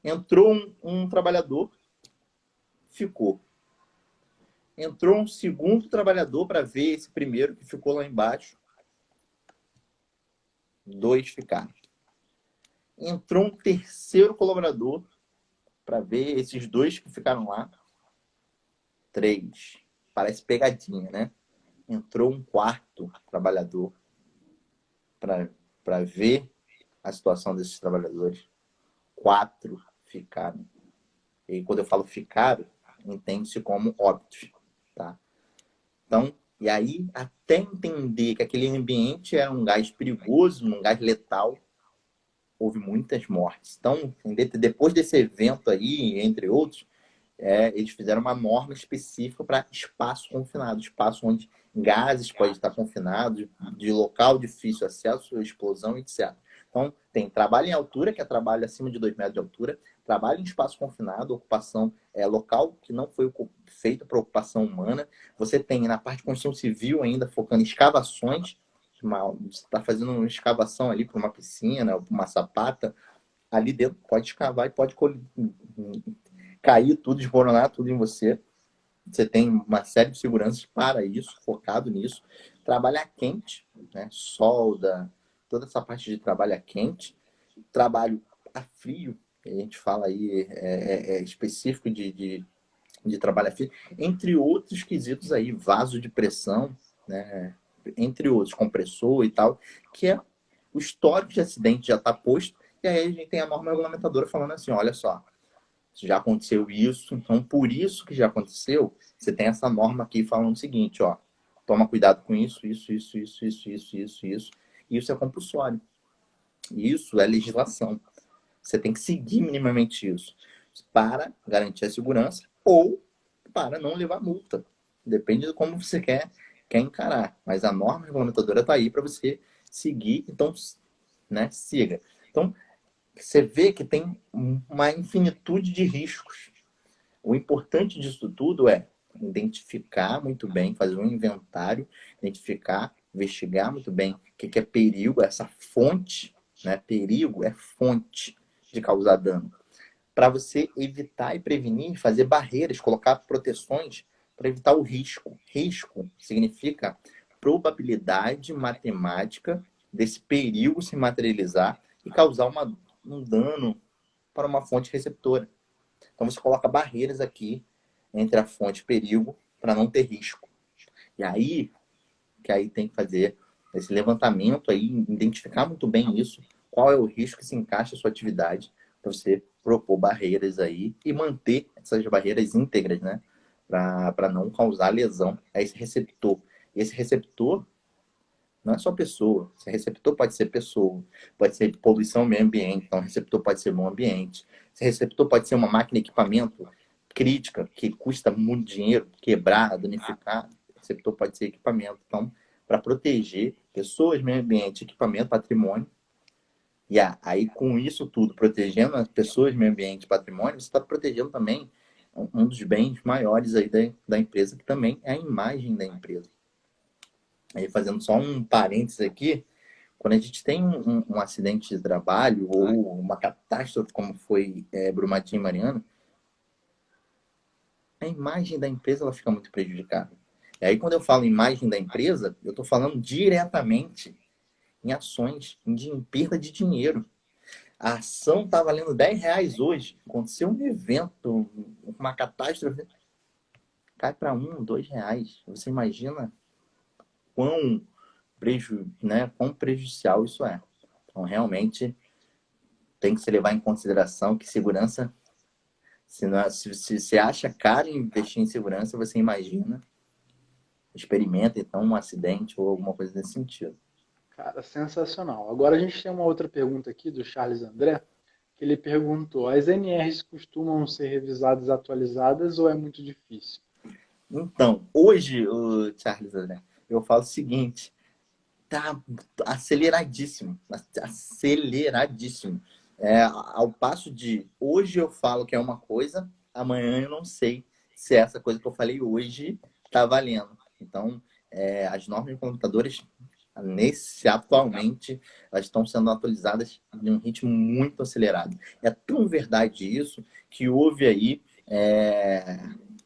Speaker 2: entrou um trabalhador, ficou. Entrou um segundo trabalhador para ver esse primeiro que ficou lá embaixo. 2 ficaram. Entrou um terceiro colaborador para ver esses 2 que ficaram lá. 3. Parece pegadinha, né? Entrou um quarto trabalhador para ver a situação desses trabalhadores. 4 ficaram. E quando eu falo ficaram, entende-se como óbitos, tá? Então, e aí, até entender que aquele ambiente era um gás perigoso, um gás letal, houve muitas mortes. Então, depois desse evento aí, entre outros, eles fizeram uma norma específica para espaço confinado, espaço onde gases podem estar confinados, de local difícil acesso, explosão, etc. Então, tem trabalho em altura, que é trabalho acima de 2 metros de altura, trabalho em espaço confinado, ocupação local que não foi feito para ocupação humana. Você tem na parte de construção civil ainda focando em escavações, você está fazendo uma escavação ali para uma piscina, para uma sapata, ali dentro pode escavar e pode cair tudo, desmoronar tudo em você. Você tem uma série de seguranças para isso, focado nisso. Trabalhar quente, né? Solda, toda essa parte de trabalho quente. Trabalho a frio, que a gente fala aí, específico de trabalho a frio, entre outros quesitos aí, vaso de pressão, né? Entre outros, compressor e tal, que é o histórico de acidente já está posto, e aí a gente tem a norma regulamentadora falando assim, olha só, já aconteceu isso, então por isso que já aconteceu, você tem essa norma aqui falando o seguinte, ó, toma cuidado com isso, isso, isso, isso, isso, isso, isso, isso. Isso é compulsório. Isso é legislação. Você tem que seguir minimamente isso para garantir a segurança ou para não levar multa. Depende de como você quer quer encarar. Mas a norma regulamentadora está aí para você seguir, então, né, siga. Então, você vê que tem uma infinitude de riscos. O importante disso tudo é identificar muito bem, fazer um inventário, identificar, investigar muito bem o que é perigo, essa fonte, né? Perigo é fonte de causar dano. Para você evitar e prevenir, fazer barreiras, colocar proteções para evitar o risco. Risco significa probabilidade matemática desse perigo se materializar e causar um dano para uma fonte receptora. Então você coloca barreiras aqui entre a fonte e perigo para não ter risco. E aí, que aí tem que fazer esse levantamento aí, identificar muito bem isso, qual é o risco que se encaixa a sua atividade, para você propor barreiras aí e manter essas barreiras íntegras, né? Para não causar lesão a esse receptor. E esse receptor não é só pessoa. Esse receptor pode ser pessoa, pode ser poluição ao meio ambiente, então o receptor pode ser bom ambiente. Esse receptor pode ser uma máquina, equipamento crítica, que custa muito dinheiro, quebrar, danificar. O receptor pode ser equipamento. Então, para proteger pessoas, meio ambiente, equipamento, patrimônio, e aí com isso tudo, protegendo as pessoas, meio ambiente, patrimônio, você está protegendo também um dos bens maiores aí da empresa, que também é a imagem da empresa. Aí, fazendo só um parênteses aqui, quando a gente tem um acidente de trabalho ou uma catástrofe, como foi Brumadinho e Mariana, a imagem da empresa ela fica muito prejudicada. E aí, quando eu falo imagem da empresa, eu estou falando diretamente em ações, em perda de dinheiro. A ação está valendo R$ 10 hoje. Aconteceu um evento, uma catástrofe, cai para R$ 1, R$ 2. Você imagina quão quão prejudicial isso é. Então, realmente, tem que se levar em consideração que segurança, se você acha caro investir em segurança, você imagina, experimenta, então, um acidente ou alguma coisa nesse sentido.
Speaker 1: Cara, sensacional. Agora a gente tem uma outra pergunta aqui do Charles André, que ele perguntou: as NRs costumam ser revisadas, atualizadas ou é muito difícil?
Speaker 2: Então, hoje, Charles, né, eu falo o seguinte, tá aceleradíssimo, aceleradíssimo. Ao passo de hoje eu falo que é uma coisa, amanhã eu não sei se essa coisa que eu falei hoje está valendo. Então, as normas de computadores, atualmente, elas estão sendo atualizadas em um ritmo muito acelerado. É tão verdade isso que houve aí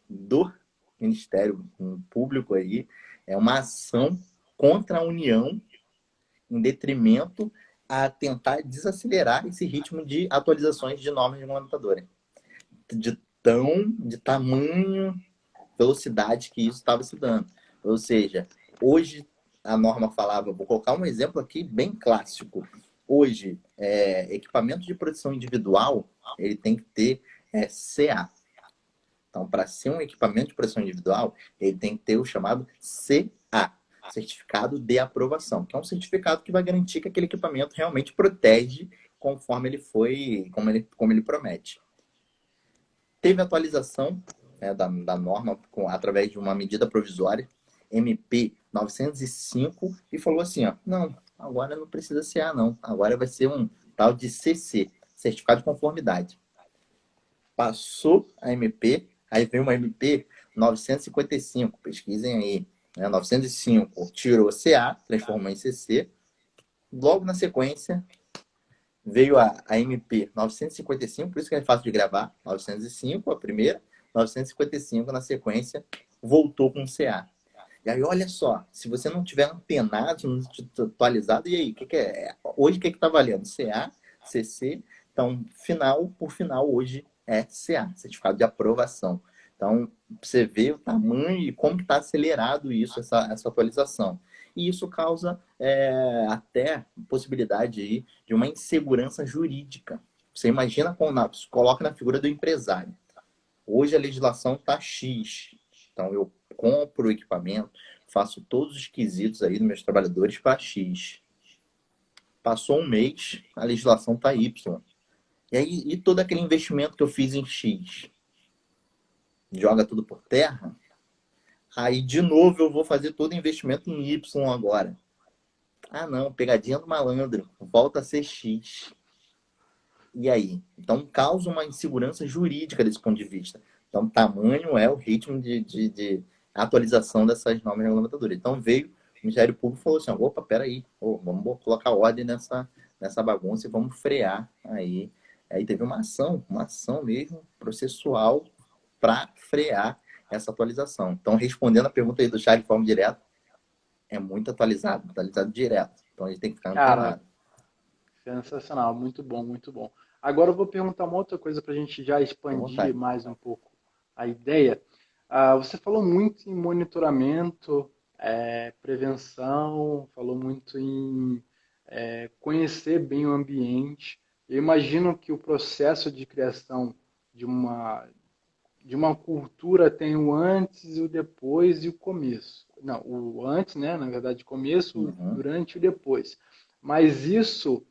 Speaker 2: do Ministério Público aí uma ação contra a União em detrimento a tentar desacelerar esse ritmo de atualizações de normas regulamentadoras. De tamanho, velocidade que isso estava se dando. Ou seja, hoje a norma falava, vou colocar um exemplo aqui bem clássico. Hoje, equipamento de proteção individual, ele tem que ter CA. Então, para ser um equipamento de proteção individual, ele tem que ter o chamado CA, Certificado de Aprovação, que é um certificado que vai garantir que aquele equipamento realmente protege conforme ele foi, como ele promete. Teve atualização da norma através de uma medida provisória, MP 905, e falou assim, ó, não, agora não precisa CA não, agora vai ser um tal de CC, Certificado de Conformidade. Passou a MP, aí veio uma MP 955, pesquisem aí, 905, tirou CA, transformou em CC. Logo na sequência, veio a MP 955, por isso que é fácil de gravar, 905, a primeira, 955 na sequência, voltou com CA. E aí, olha só, se você não tiver antenado, não atualizado, e aí, hoje o que está valendo? CA, CC, então, por final, hoje é CA, Certificado de Aprovação. Então, você vê o tamanho e como está acelerado isso, essa atualização. E isso causa até possibilidade aí de uma insegurança jurídica. Você imagina, coloca na figura do empresário. Hoje a legislação está X. Então, eu compro o equipamento, faço todos os quesitos aí dos meus trabalhadores para X. Passou um mês, a legislação está Y. E aí, e todo aquele investimento que eu fiz em X? Joga tudo por terra? Aí, de novo, eu vou fazer todo investimento em Y agora. Ah, não, pegadinha do malandro. Volta a ser X. E aí? Então, causa uma insegurança jurídica desse ponto de vista. Então, tamanho é o ritmo de atualização dessas normas regulamentadoras. Então, veio o Ministério Público e falou assim, opa, peraí, vamos colocar ordem nessa bagunça e vamos frear aí. Aí teve uma ação mesmo processual para frear essa atualização. Então, respondendo a pergunta aí do chat de forma direta, é muito atualizado direto. Então, a gente tem que ficar
Speaker 1: Cara,
Speaker 2: antenado.
Speaker 1: sensacional, muito bom, muito bom. Agora eu vou perguntar uma outra coisa para a gente já
Speaker 2: À
Speaker 1: expandir
Speaker 2: vontade.
Speaker 1: mais um pouco a ideia. Você falou muito em monitoramento, prevenção, falou muito em conhecer bem o ambiente. Eu imagino que o processo de criação de de uma cultura tem o antes, o depois e o começo. Não, o antes, né? Na verdade, começo, o
Speaker 2: Uhum.
Speaker 1: durante e o depois. Mas isso,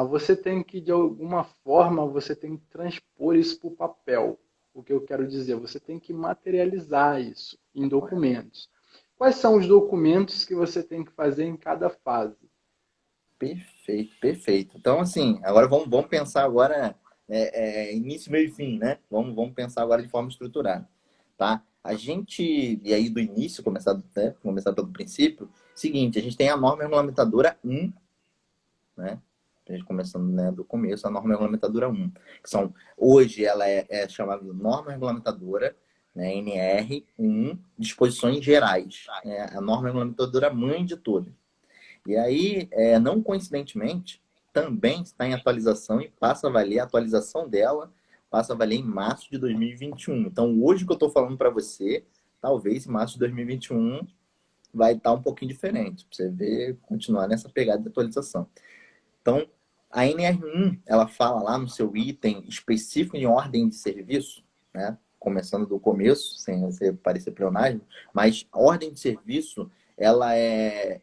Speaker 1: você tem que, de alguma forma, você tem que transpor isso para o papel. O que eu quero dizer, você tem que materializar isso em
Speaker 2: Correto.
Speaker 1: documentos. Quais são os documentos que você tem que fazer em cada fase?
Speaker 2: Perfeito, perfeito. Então, assim, agora vamos pensar agora início, meio e fim, né? Vamos pensar agora de forma estruturada, tá? A gente, e aí do início, começar pelo princípio, seguinte, a gente tem a norma regulamentadora 1, né? A gente começando, né, do começo, a norma regulamentadora 1, que hoje ela é chamada de norma regulamentadora, né, NR1, disposições gerais. É a norma regulamentadora mãe de todas. E aí, não coincidentemente, também está em atualização e passa a valer a atualização dela, passa a valer em março de 2021. Então, hoje que eu estou falando para você, talvez em março de 2021 vai estar um pouquinho diferente, para você ver, continuar nessa pegada de atualização. Então, a NR1, ela fala lá no seu item específico em ordem de serviço, né? Começando do começo, sem você parecer pleonasmo, mas a ordem de serviço, ela é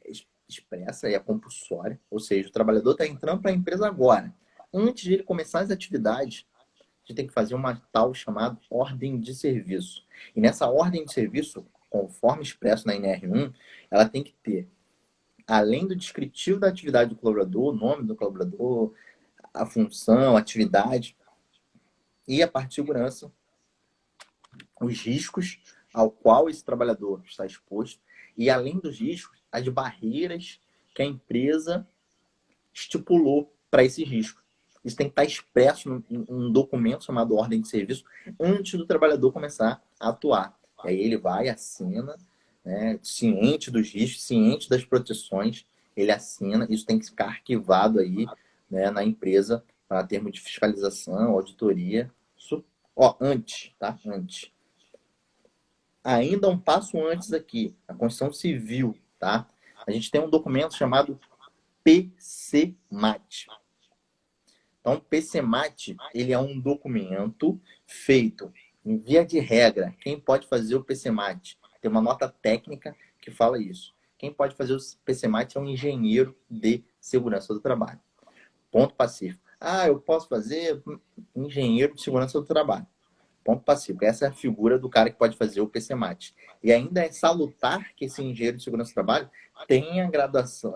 Speaker 2: expressa e é compulsória, ou seja, o trabalhador está entrando para a empresa agora. Antes de ele começar as atividades, a gente tem que fazer uma tal chamada ordem de serviço. E nessa ordem de serviço, conforme expresso na NR1, ela tem que ter, além do descritivo da atividade do colaborador, o nome do colaborador, a função, a atividade e a parte de segurança, os riscos ao qual esse trabalhador está exposto e, além dos riscos, as barreiras que a empresa estipulou para esses riscos. Isso tem que estar expresso em um documento chamado ordem de serviço antes do trabalhador começar a atuar. E aí ele vai, assina, né, ciente dos riscos, ciente das proteções, ele assina, isso tem que ficar arquivado aí, né, na empresa para termo de fiscalização, auditoria. Isso, antes, tá? Antes. Ainda um passo antes aqui, a Constituição Civil, tá? A gente tem um documento chamado PCMAT. Então, o PCMAT, ele é um documento feito, em via de regra, quem pode fazer o PCMAT? Tem uma nota técnica que fala isso. Quem pode fazer o PCMAT é um engenheiro de segurança do trabalho. Ponto pacífico. Eu posso fazer engenheiro de segurança do trabalho. Ponto pacífico. Essa é a figura do cara que pode fazer o PCMAT. E ainda é salutar que esse engenheiro de segurança do trabalho tenha graduação,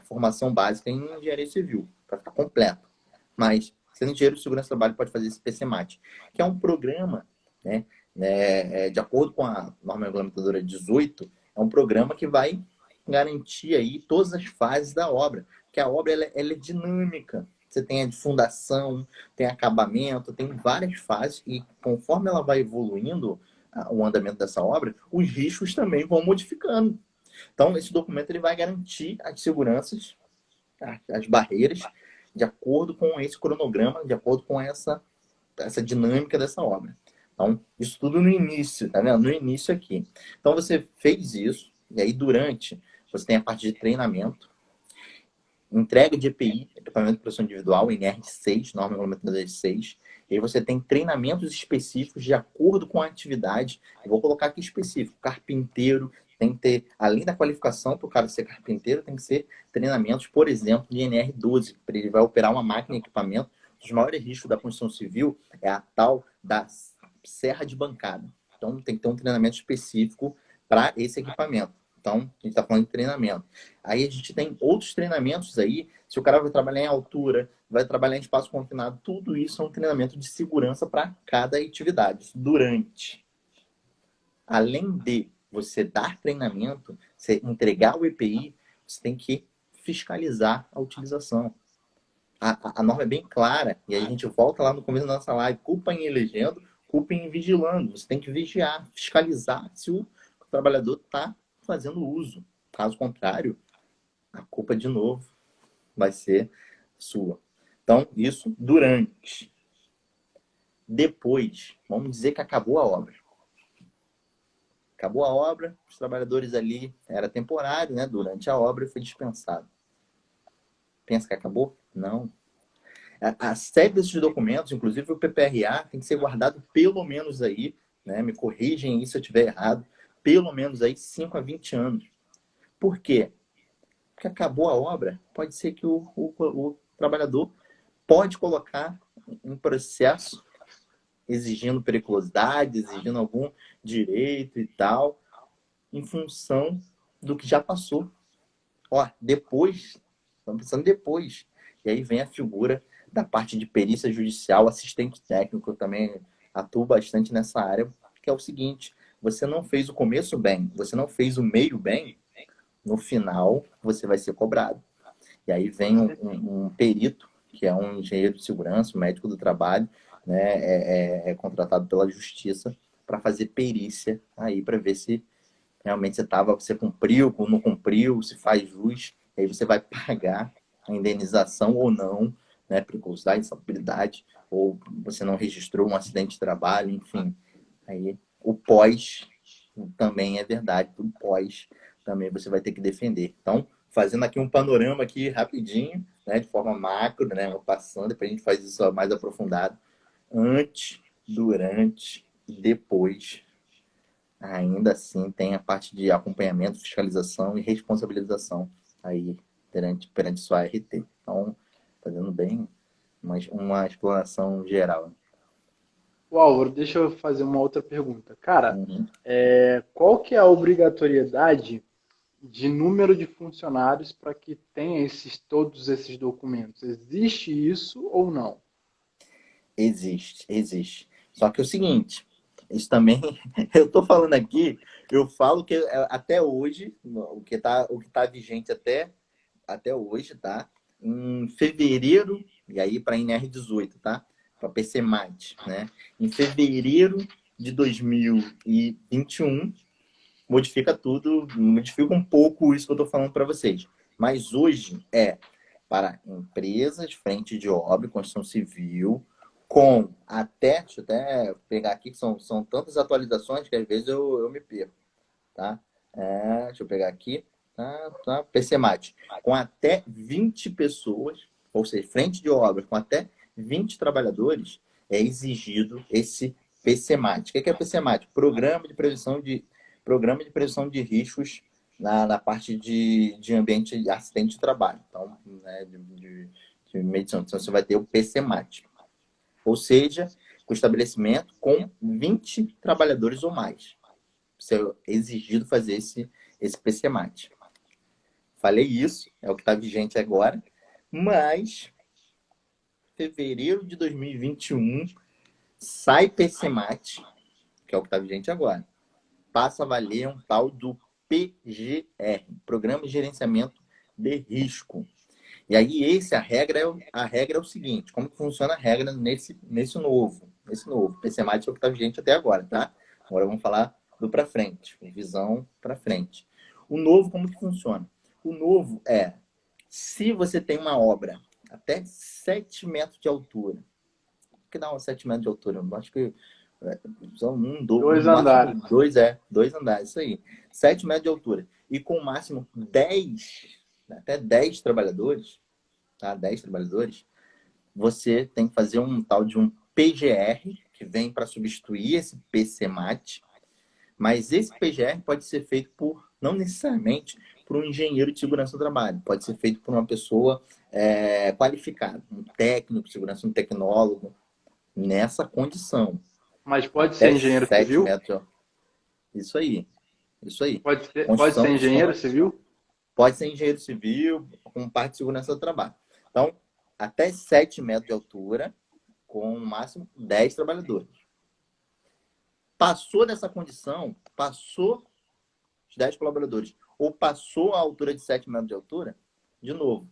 Speaker 2: formação básica em engenharia civil, para ficar completo. Mas, sendo engenheiro de segurança do trabalho, pode fazer esse PCMAT, que é um programa, né, de acordo com a norma regulamentadora 18, é um programa que vai garantir aí todas as fases da obra, porque a obra ela é dinâmica. Você tem a de fundação, tem acabamento, tem várias fases e conforme ela vai evoluindo o andamento dessa obra, os riscos também vão modificando. Então, esse documento ele vai garantir as seguranças, as barreiras, de acordo com esse cronograma, de acordo com essa dinâmica dessa obra. Então, isso tudo no início, tá vendo? No início aqui. Então, você fez isso, e aí durante, você tem a parte de treinamento, entrega de EPI, equipamento de proteção individual, NR6, norma regulamentar 6. E aí você tem treinamentos específicos de acordo com a atividade. Eu vou colocar aqui específico. Carpinteiro tem que ter, além da qualificação para o cara ser carpinteiro, tem que ser treinamentos, por exemplo, de NR12, para ele vai operar uma máquina e equipamento. Os maiores riscos da construção civil é a tal da serra de bancada. Então tem que ter um treinamento específico para esse equipamento. Então, a gente está falando de treinamento. Aí a gente tem outros treinamentos aí. Se o cara vai trabalhar em altura, vai trabalhar em espaço confinado, tudo isso é um treinamento de segurança para cada atividade. Durante. Além de você dar treinamento, você entregar o EPI, você tem que fiscalizar a utilização. A norma é bem clara, e aí a gente volta lá no começo da nossa live, culpa em elegendo, culpa em vigilando. Você tem que vigiar, fiscalizar se o trabalhador está fazendo uso. Caso contrário, a culpa de novo vai ser sua. Então, isso durante. Depois, vamos dizer que acabou a obra. Acabou a obra, os trabalhadores ali, era temporário, né? Durante a obra foi dispensado. Pensa que acabou? Não. A série desses documentos, inclusive o PPRA, tem que ser guardado pelo menos aí, né? Me corrigem aí se eu estiver errado, pelo menos aí 5 a 20 anos. Por quê? Porque acabou a obra, pode ser que o trabalhador pode colocar um processo exigindo periculosidade, exigindo algum direito e tal, em função do que já passou. Ó, depois, estamos pensando depois. E aí vem a figura da parte de perícia judicial, assistente técnico, eu também atuo bastante nessa área, que é o seguinte, você não fez o começo bem, você não fez o meio bem, no final você vai ser cobrado. E aí vem um perito, que é um engenheiro de segurança, um médico do trabalho, né, é contratado pela justiça para fazer perícia aí para ver se realmente você cumpriu ou não cumpriu, se faz jus, aí você vai pagar a indenização ou não, né, periculosidade, insalubridade, ou você não registrou um acidente de trabalho, enfim. Aí o pós também é verdade, o pós também você vai ter que defender. Então, fazendo aqui um panorama aqui rapidinho, né, de forma macro, né, passando, depois a gente faz isso mais aprofundado, antes, durante e depois. Ainda assim, tem a parte de acompanhamento, fiscalização e responsabilização aí perante sua RT. Então, fazendo bem uma exploração geral.
Speaker 1: O Álvaro, deixa eu fazer uma outra pergunta. Cara,
Speaker 2: Uhum.
Speaker 1: qual que é a obrigatoriedade de número de funcionários para que tenha todos esses documentos? Existe isso ou não?
Speaker 2: Existe, existe. Só que é o seguinte, isso também, eu estou falando aqui, eu falo que até hoje, o que tá vigente até hoje, tá? Em fevereiro, e aí para NR18, tá? Para PCMAT, né? Em fevereiro de 2021, modifica tudo, modifica um pouco isso que eu estou falando para vocês. Mas hoje é para empresas, frente de obra, construção civil, com até, deixa eu até pegar aqui, que são tantas atualizações que às vezes eu me perco, tá? Deixa eu pegar aqui, tá? PCMAT, com até 20 pessoas, ou seja, frente de obra, com até 20 trabalhadores, é exigido esse PCMAT. O que é PCMAT? Programa de prevenção de riscos na parte de ambiente de acidente de trabalho. Então, né, de medição. Então, você vai ter o PCMAT. Ou seja, o estabelecimento com 20 trabalhadores ou mais. Você é exigido fazer esse PCMAT. Falei isso, é o que está vigente agora, mas fevereiro de 2021 sai PCMAT, que é o que está vigente agora. Passa a valer um tal do PGR, Programa de Gerenciamento de Risco. E aí a regra é o seguinte, como que funciona a regra nesse novo PCMAT é o que está vigente até agora, tá? Agora vamos falar do para frente, visão para frente. O novo, como que funciona? O novo é, se você tem uma obra até 7 metros de altura, o que dá uns 7 metros de altura? Eu acho que são
Speaker 1: Dois
Speaker 2: no máximo
Speaker 1: andares.
Speaker 2: dois andares, isso aí. 7 metros de altura. E com o máximo 10, até 10 trabalhadores, tá? 10 trabalhadores, você tem que fazer um tal de um PGR, que vem para substituir esse PCMAT, mas esse PGR pode ser feito não necessariamente por um engenheiro de segurança do trabalho, pode ser feito por uma pessoa qualificada, um técnico de segurança, um tecnólogo, nessa condição.
Speaker 1: Mas pode ser
Speaker 2: Até
Speaker 1: engenheiro
Speaker 2: 7
Speaker 1: civil?
Speaker 2: metros. Isso aí. Isso aí.
Speaker 1: Pode ser
Speaker 2: Construção
Speaker 1: engenheiro
Speaker 2: profissional.
Speaker 1: civil?
Speaker 2: Pode ser engenheiro civil, com parte de segurança do trabalho. Então, até 7 metros de altura, com no máximo 10 trabalhadores. Passou dessa condição, passou os 10 colaboradores, ou passou a altura de 7 metros de altura, de novo,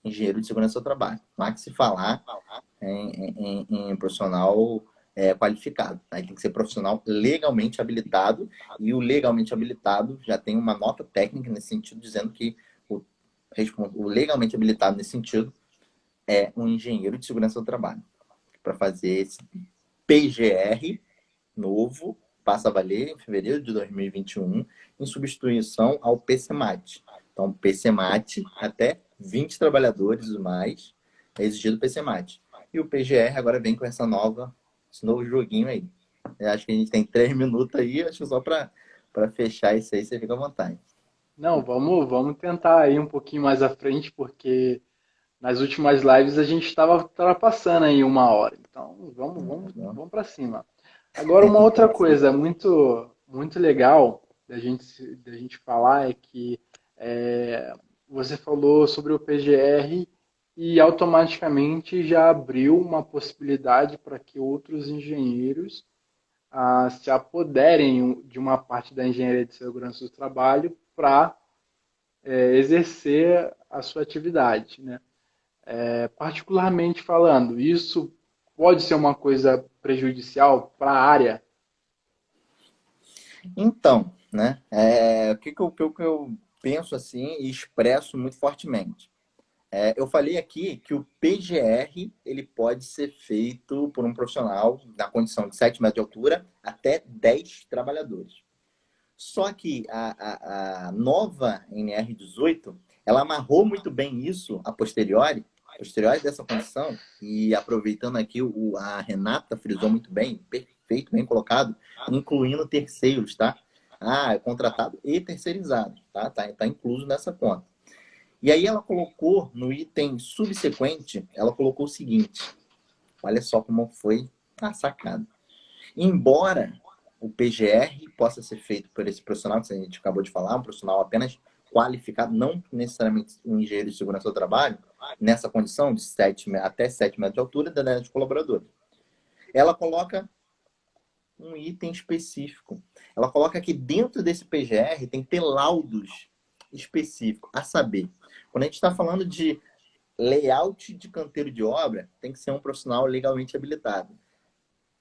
Speaker 2: engenheiro de segurança do trabalho. Não há que se falar em profissional qualificado. Né? Tem que ser profissional legalmente habilitado, e o legalmente habilitado já tem uma nota técnica nesse sentido, dizendo que o legalmente habilitado nesse sentido é um engenheiro de segurança do trabalho. Para fazer esse PGR novo, passa a valer em fevereiro de 2021, em substituição ao PCMAT. Então, PCMAT, até 20 trabalhadores mais, é exigido o PCMAT. E o PGR agora vem com esse novo joguinho aí. Eu acho que a gente tem 3 minutos aí, acho que só para fechar isso aí, você fica à vontade.
Speaker 1: Não, vamos tentar aí um pouquinho mais à frente, porque nas últimas lives a gente estava ultrapassando aí 1 hora. Então, vamos para cima. Agora, uma outra coisa muito legal da gente falar é que você falou sobre o PGR e automaticamente já abriu uma possibilidade para que outros engenheiros se apoderem de uma parte da engenharia de segurança do trabalho para exercer a sua atividade, né? Particularmente falando, isso pode ser uma coisa prejudicial para a área?
Speaker 2: Então, né, o que eu penso assim e expresso muito fortemente. Eu falei aqui que o PGR ele pode ser feito por um profissional na condição de 7 metros de altura até 10 trabalhadores. Só que a nova NR18, ela amarrou muito bem isso a posteriori dessa condição, e aproveitando aqui, a Renata frisou muito bem, perfeito, bem colocado, incluindo terceiros, tá? É contratado e terceirizado, tá? Tá incluso nessa conta. E aí ela colocou, no item subsequente, ela colocou o seguinte, olha só como foi a sacada. Embora o PGR possa ser feito por esse profissional que a gente acabou de falar, um profissional apenas qualificado, não necessariamente um engenheiro de segurança do trabalho, nessa condição de até 7 metros de altura, da área de colaboradores. Ela coloca um item específico. Ela coloca que dentro desse PGR tem que ter laudos específicos, a saber, quando a gente está falando de layout de canteiro de obra, tem que ser um profissional legalmente habilitado.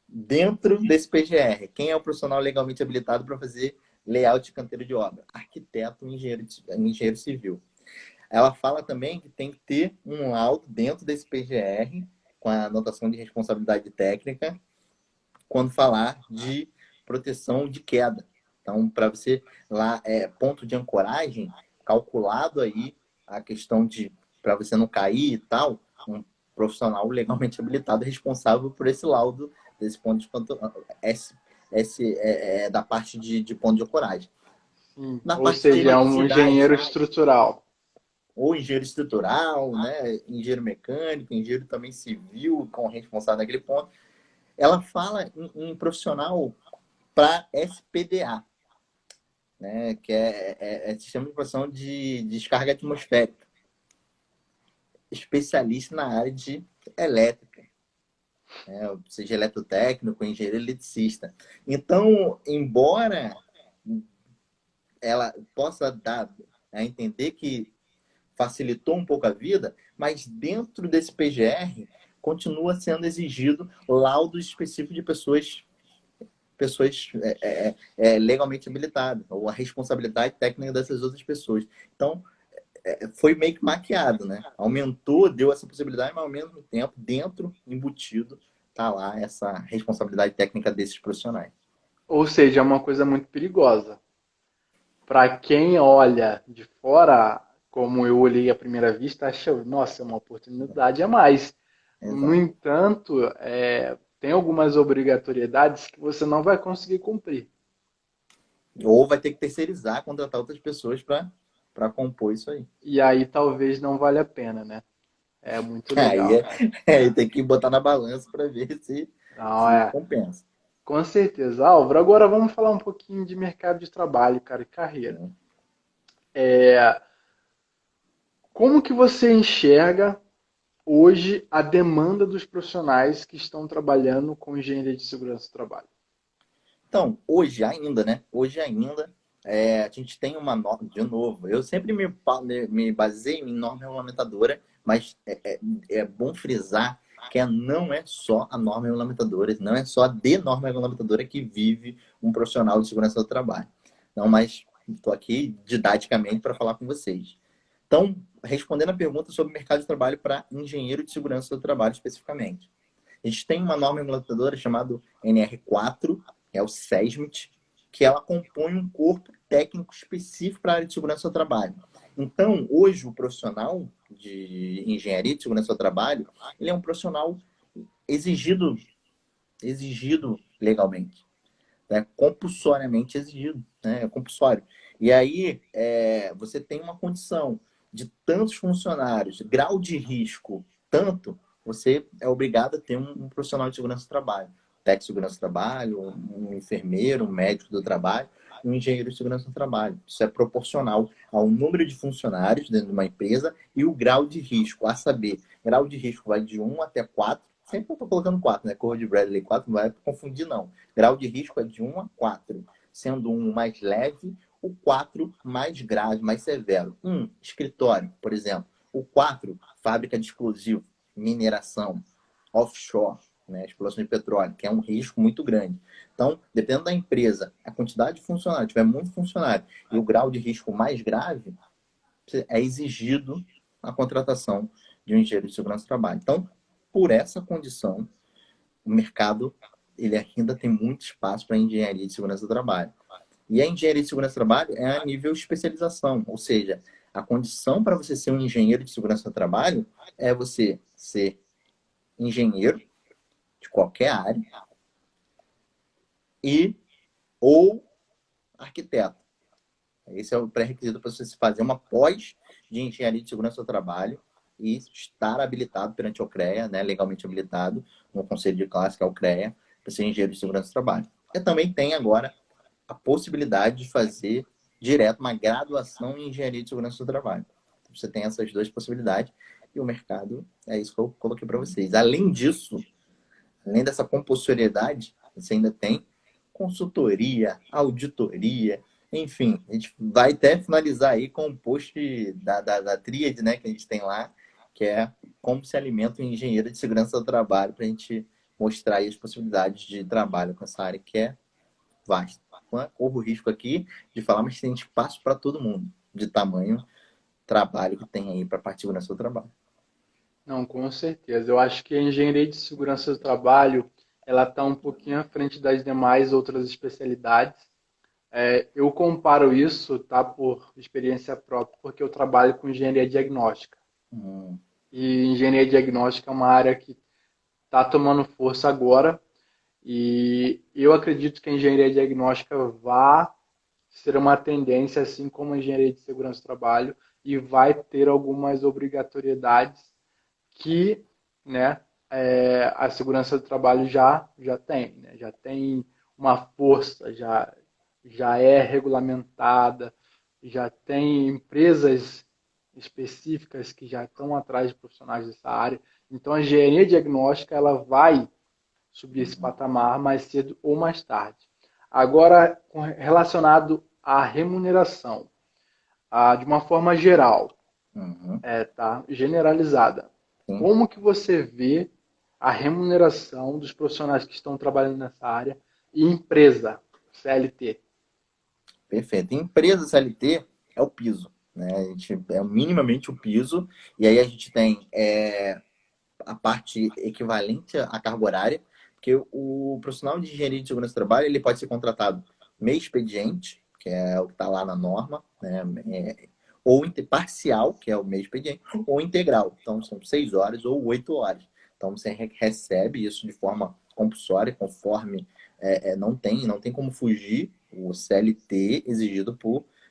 Speaker 2: Dentro desse PGR, quem é o profissional legalmente habilitado para fazer layout de canteiro de obra? Arquiteto, engenheiro civil. Ela fala também que tem que ter um laudo dentro desse PGR, com a anotação de responsabilidade técnica, quando falar de proteção de queda. Então, para você lá, ponto de ancoragem, calculado aí a questão de, para você não cair e tal, um profissional legalmente habilitado responsável por esse laudo desse ponto de da parte de ponto de ancoragem. Na
Speaker 1: Ou
Speaker 2: parte de
Speaker 1: seja, é um
Speaker 2: eletricidade,
Speaker 1: engenheiro estrutural.
Speaker 2: ou engenheiro estrutural, né? Engenheiro mecânico, engenheiro também civil, com responsável naquele ponto. Ela fala em profissional para SPDA, né? Que é Sistema de Proteção de Descarga Atmosférica. Especialista na área de elétrica, né? Seja eletrotécnico, engenheiro eletricista. Então, embora ela possa dar a entender que facilitou um pouco a vida, mas dentro desse PGR continua sendo exigido laudos específicos de pessoas legalmente habilitadas, ou a responsabilidade técnica dessas outras pessoas. Então, foi meio que maquiado, né? Aumentou, deu essa possibilidade, mas ao mesmo tempo, dentro, embutido, tá lá essa responsabilidade técnica desses profissionais.
Speaker 1: Ou seja, é uma coisa muito perigosa. Para quem olha de fora, como eu olhei à primeira vista, acha, nossa, é uma oportunidade a mais. No
Speaker 2: Exato.
Speaker 1: entanto, tem algumas obrigatoriedades que você não vai conseguir cumprir.
Speaker 2: Ou vai ter que terceirizar, contratar outras pessoas para compor isso aí.
Speaker 1: E aí talvez não valha a pena, né? É muito
Speaker 2: Aí,
Speaker 1: legal.
Speaker 2: tem que botar na balança para ver se
Speaker 1: Não,
Speaker 2: compensa.
Speaker 1: Com certeza. Álvaro, agora vamos falar um pouquinho de mercado de trabalho, cara, e carreira. Como que você enxerga hoje a demanda dos profissionais que estão trabalhando com engenharia de segurança do trabalho?
Speaker 2: Então, hoje ainda, né? Hoje ainda, a gente tem uma norma, de novo, eu sempre me baseio em norma regulamentadora, mas é bom frisar que não é só a norma regulamentadora, não é só de norma regulamentadora que vive um profissional de segurança do trabalho. Não, mas estou aqui didaticamente para falar com vocês. Então, respondendo a pergunta sobre o mercado de trabalho para engenheiro de segurança do trabalho especificamente. A gente tem uma norma regulamentadora chamada NR4, é o SESMIT, que ela compõe um corpo técnico específico para a área de segurança do trabalho. Então, hoje, o profissional de engenharia de segurança do trabalho, ele é um profissional exigido, exigido legalmente, né? Compulsoriamente exigido, né? É compulsório. E aí, você tem uma condição de tantos funcionários, grau de risco, tanto, você é obrigado a ter um profissional de segurança do trabalho. Técnico de segurança do trabalho, um enfermeiro, um médico do trabalho, um engenheiro de segurança do trabalho. Isso é proporcional ao número de funcionários dentro de uma empresa e o grau de risco, a saber, grau de risco vai de 1 até 4, sempre eu estou colocando 4, né? Curva de Bradley 4, não vai confundir, não. Grau de risco é de 1 a 4, sendo um mais leve, o 4 mais grave, mais severo. Escritório, por exemplo. O 4, fábrica de explosivo, mineração, offshore, né, exploração de petróleo, que é um risco muito grande. Então, dependendo da empresa, a quantidade de funcionários, tiver muito funcionário e o grau de risco mais grave, é exigido a contratação de um engenheiro de segurança do trabalho. Então, por essa condição, o mercado ele ainda tem muito espaço para engenharia de segurança do trabalho. E a engenharia de segurança do trabalho é a nível especialização, ou seja, a condição para você ser um engenheiro de segurança do trabalho é você ser engenheiro de qualquer área e ou arquiteto. Esse é o pré-requisito para você fazer uma pós de engenharia de segurança do trabalho e estar habilitado perante o CREA, né, legalmente habilitado no Conselho de Classe, que é o CREA, para ser engenheiro de segurança do trabalho. E também tem agora a possibilidade de fazer direto uma graduação em engenharia de segurança do trabalho. Então, você tem essas duas possibilidades e o mercado é isso que eu coloquei para vocês. Além disso, além dessa compulsoriedade, você ainda tem consultoria, auditoria, enfim, a gente vai até finalizar aí com o post da tríade, né, que a gente tem lá, que é como se alimenta um engenheiro de segurança do trabalho, para a gente mostrar aí as possibilidades de trabalho com essa área que é vasta. Corro o risco aqui de falar, mas tem espaço para todo mundo, de tamanho, trabalho que tem aí para a parte de segurança do trabalho.
Speaker 1: Não, com certeza. Eu acho que a engenharia de segurança do trabalho ela está um pouquinho à frente das demais outras especialidades. Eu comparo isso, tá, por experiência própria, porque eu trabalho com engenharia diagnóstica. E engenharia diagnóstica é uma área que está tomando força agora. E eu acredito que a engenharia diagnóstica vai ser uma tendência, assim como a engenharia de segurança do trabalho, e vai ter algumas obrigatoriedades que, né, a segurança do trabalho já tem, né? Já tem uma força, já é regulamentada, já tem empresas específicas que já estão atrás de profissionais dessa área. Então, a engenharia diagnóstica ela vai subir esse patamar mais cedo ou mais tarde. Agora, relacionado à remuneração, de uma forma geral, tá? Generalizada.
Speaker 2: Sim.
Speaker 1: Como que você vê a remuneração dos profissionais que estão trabalhando nessa área e empresa, CLT?
Speaker 2: Perfeito. Empresa CLT é o piso, né? A gente é minimamente o piso, e aí a gente tem a parte equivalente à carga horária, porque o profissional de engenharia de segurança do trabalho ele pode ser contratado meio expediente, que é o que está lá na norma, né? Ou parcial, que é o meio expediente, ou integral. Então, são 6 horas ou 8 horas. Então, você recebe isso de forma compulsória, conforme não tem como fugir. O CLT exigido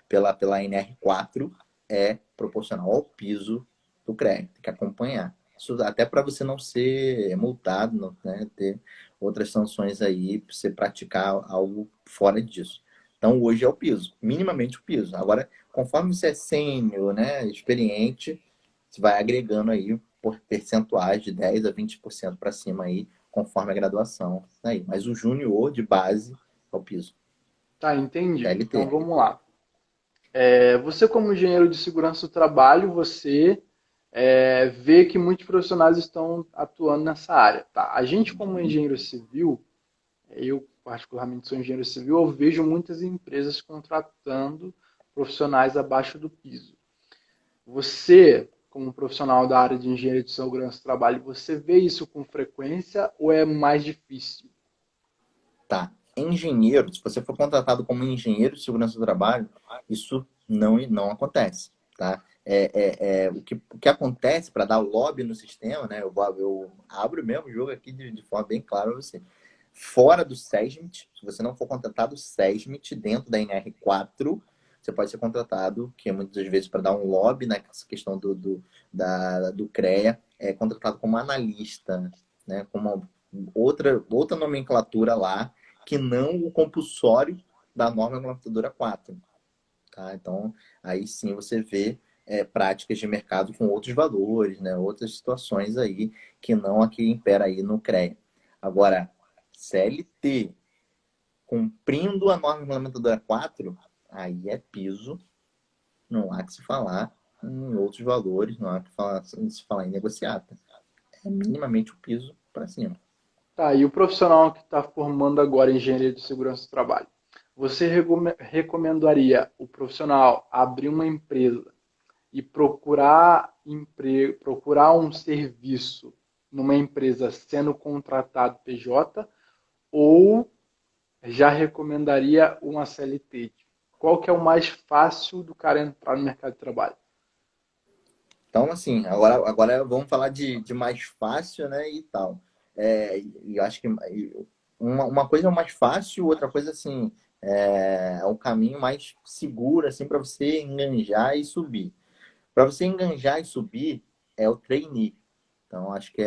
Speaker 2: pela NR4 é proporcional ao piso do CREA, tem que acompanhar. Isso até para você não ser multado, né? Ter outras sanções aí para você praticar algo fora disso. Então, hoje é o piso, minimamente o piso. Agora, conforme você é sênior, né, experiente, você vai agregando aí por percentuais de 10 a 20% para cima aí, conforme a graduação. Aí. Mas o júnior de base é o piso.
Speaker 1: Tá, entendi. Então
Speaker 2: CLT.
Speaker 1: vamos lá. Você como engenheiro de segurança do trabalho, você vê que muitos profissionais estão atuando nessa área. Tá? A gente como engenheiro civil, eu particularmente sou engenheiro civil, eu vejo muitas empresas contratando profissionais abaixo do piso. Você, como profissional da área de engenharia de segurança do trabalho, você vê isso com frequência ou é mais difícil?
Speaker 2: Tá. Engenheiro, se você for contratado como engenheiro de segurança do trabalho, isso não acontece, tá? O que acontece para dar o lobby no sistema, né? Eu abro mesmo o jogo aqui de forma bem clara para você. Fora do SESMIT, se você não for contratado SESMIT dentro da NR4, você pode ser contratado, que é muitas vezes para dar um lobby nessa questão do CREA, é contratado como analista, né? Como outra nomenclatura lá, que não o compulsório da norma nomenclatura 4. Tá? Então, aí sim você vê práticas de mercado com outros valores, né? Outras situações aí que não a que impera aí no CREA. Agora, CLT, cumprindo a norma regulamentadora 4, aí é piso, não há que se falar em outros valores, não há que se falar em negociata. É minimamente o piso para cima.
Speaker 1: Tá, e o profissional que está formando agora engenharia de segurança do trabalho, você recomendaria o profissional abrir uma empresa e procurar emprego, procurar um serviço numa empresa sendo contratado PJ ou já recomendaria uma CLT? Qual que é o mais fácil do cara entrar no mercado de trabalho?
Speaker 2: Então, assim, agora vamos falar de mais fácil, né, e tal. E eu acho que uma coisa é o mais fácil, outra coisa, assim, é o caminho mais seguro, assim, para você enganjar e subir. Para você enganjar e subir, é o trainee. Então, acho que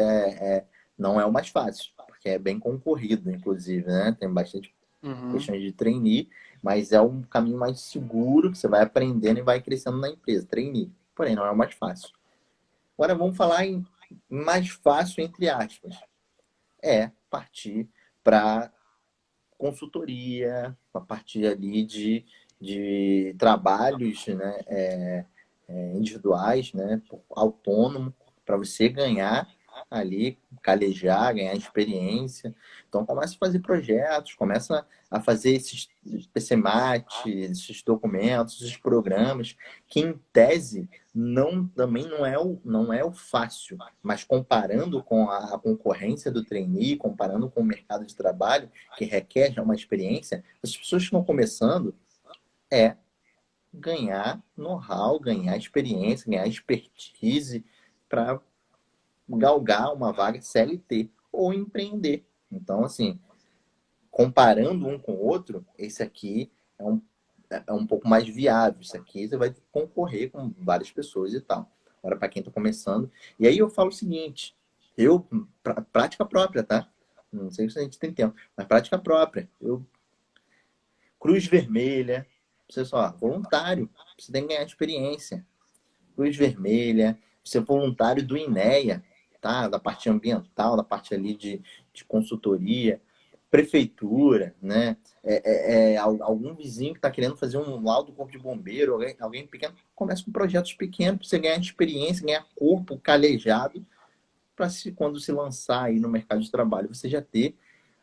Speaker 2: não é o mais fácil, porque é bem concorrido, inclusive, né? Tem bastante
Speaker 1: Uhum.
Speaker 2: questões de trainee, mas é um caminho mais seguro, que você vai aprendendo e vai crescendo na empresa, trainee. Porém, não é o mais fácil. Agora vamos falar em mais fácil, entre aspas. É partir para consultoria, a partir ali de trabalhos, né, individuais, né, autônomo, para você ganhar ali, calejar, ganhar experiência. Então, começa a fazer projetos, começa a fazer esses PCMAT, esses documentos, esses programas, que em tese também não é o fácil, mas comparando com a concorrência do trainee, comparando com o mercado de trabalho, que requer já uma experiência, as pessoas que estão começando é ganhar know-how, ganhar experiência, ganhar expertise para galgar uma vaga CLT ou empreender. Então, assim, comparando um com o outro, esse aqui é um pouco mais viável. Isso aqui você vai concorrer com várias pessoas e tal. Agora, para quem está começando. E aí eu falo o seguinte: prática própria, tá? Não sei se a gente tem tempo, mas prática própria. Cruz Vermelha, você só, voluntário, você tem que ganhar experiência. Cruz Vermelha, ser voluntário do INEA, tá? Da parte ambiental, da parte ali de consultoria, prefeitura, né? Algum vizinho que está querendo fazer um laudo do corpo de bombeiro, alguém pequeno, começa com projetos pequenos para você ganhar experiência, ganhar corpo calejado, para quando se lançar aí no mercado de trabalho, você já ter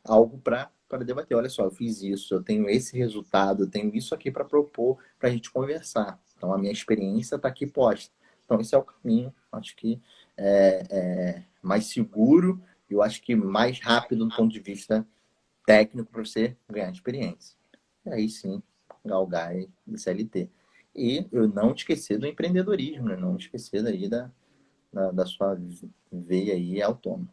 Speaker 2: algo para debater. Olha só, eu fiz isso, eu tenho esse resultado, eu tenho isso aqui para propor para a gente conversar. Então, a minha experiência está aqui posta. Então, esse é o caminho, acho que mais seguro e eu acho que mais rápido do ponto de vista técnico para você ganhar experiência. E aí sim, galgar e CLT. E eu não esquecer do empreendedorismo, né? Não esquecer daí da sua veia aí autônoma.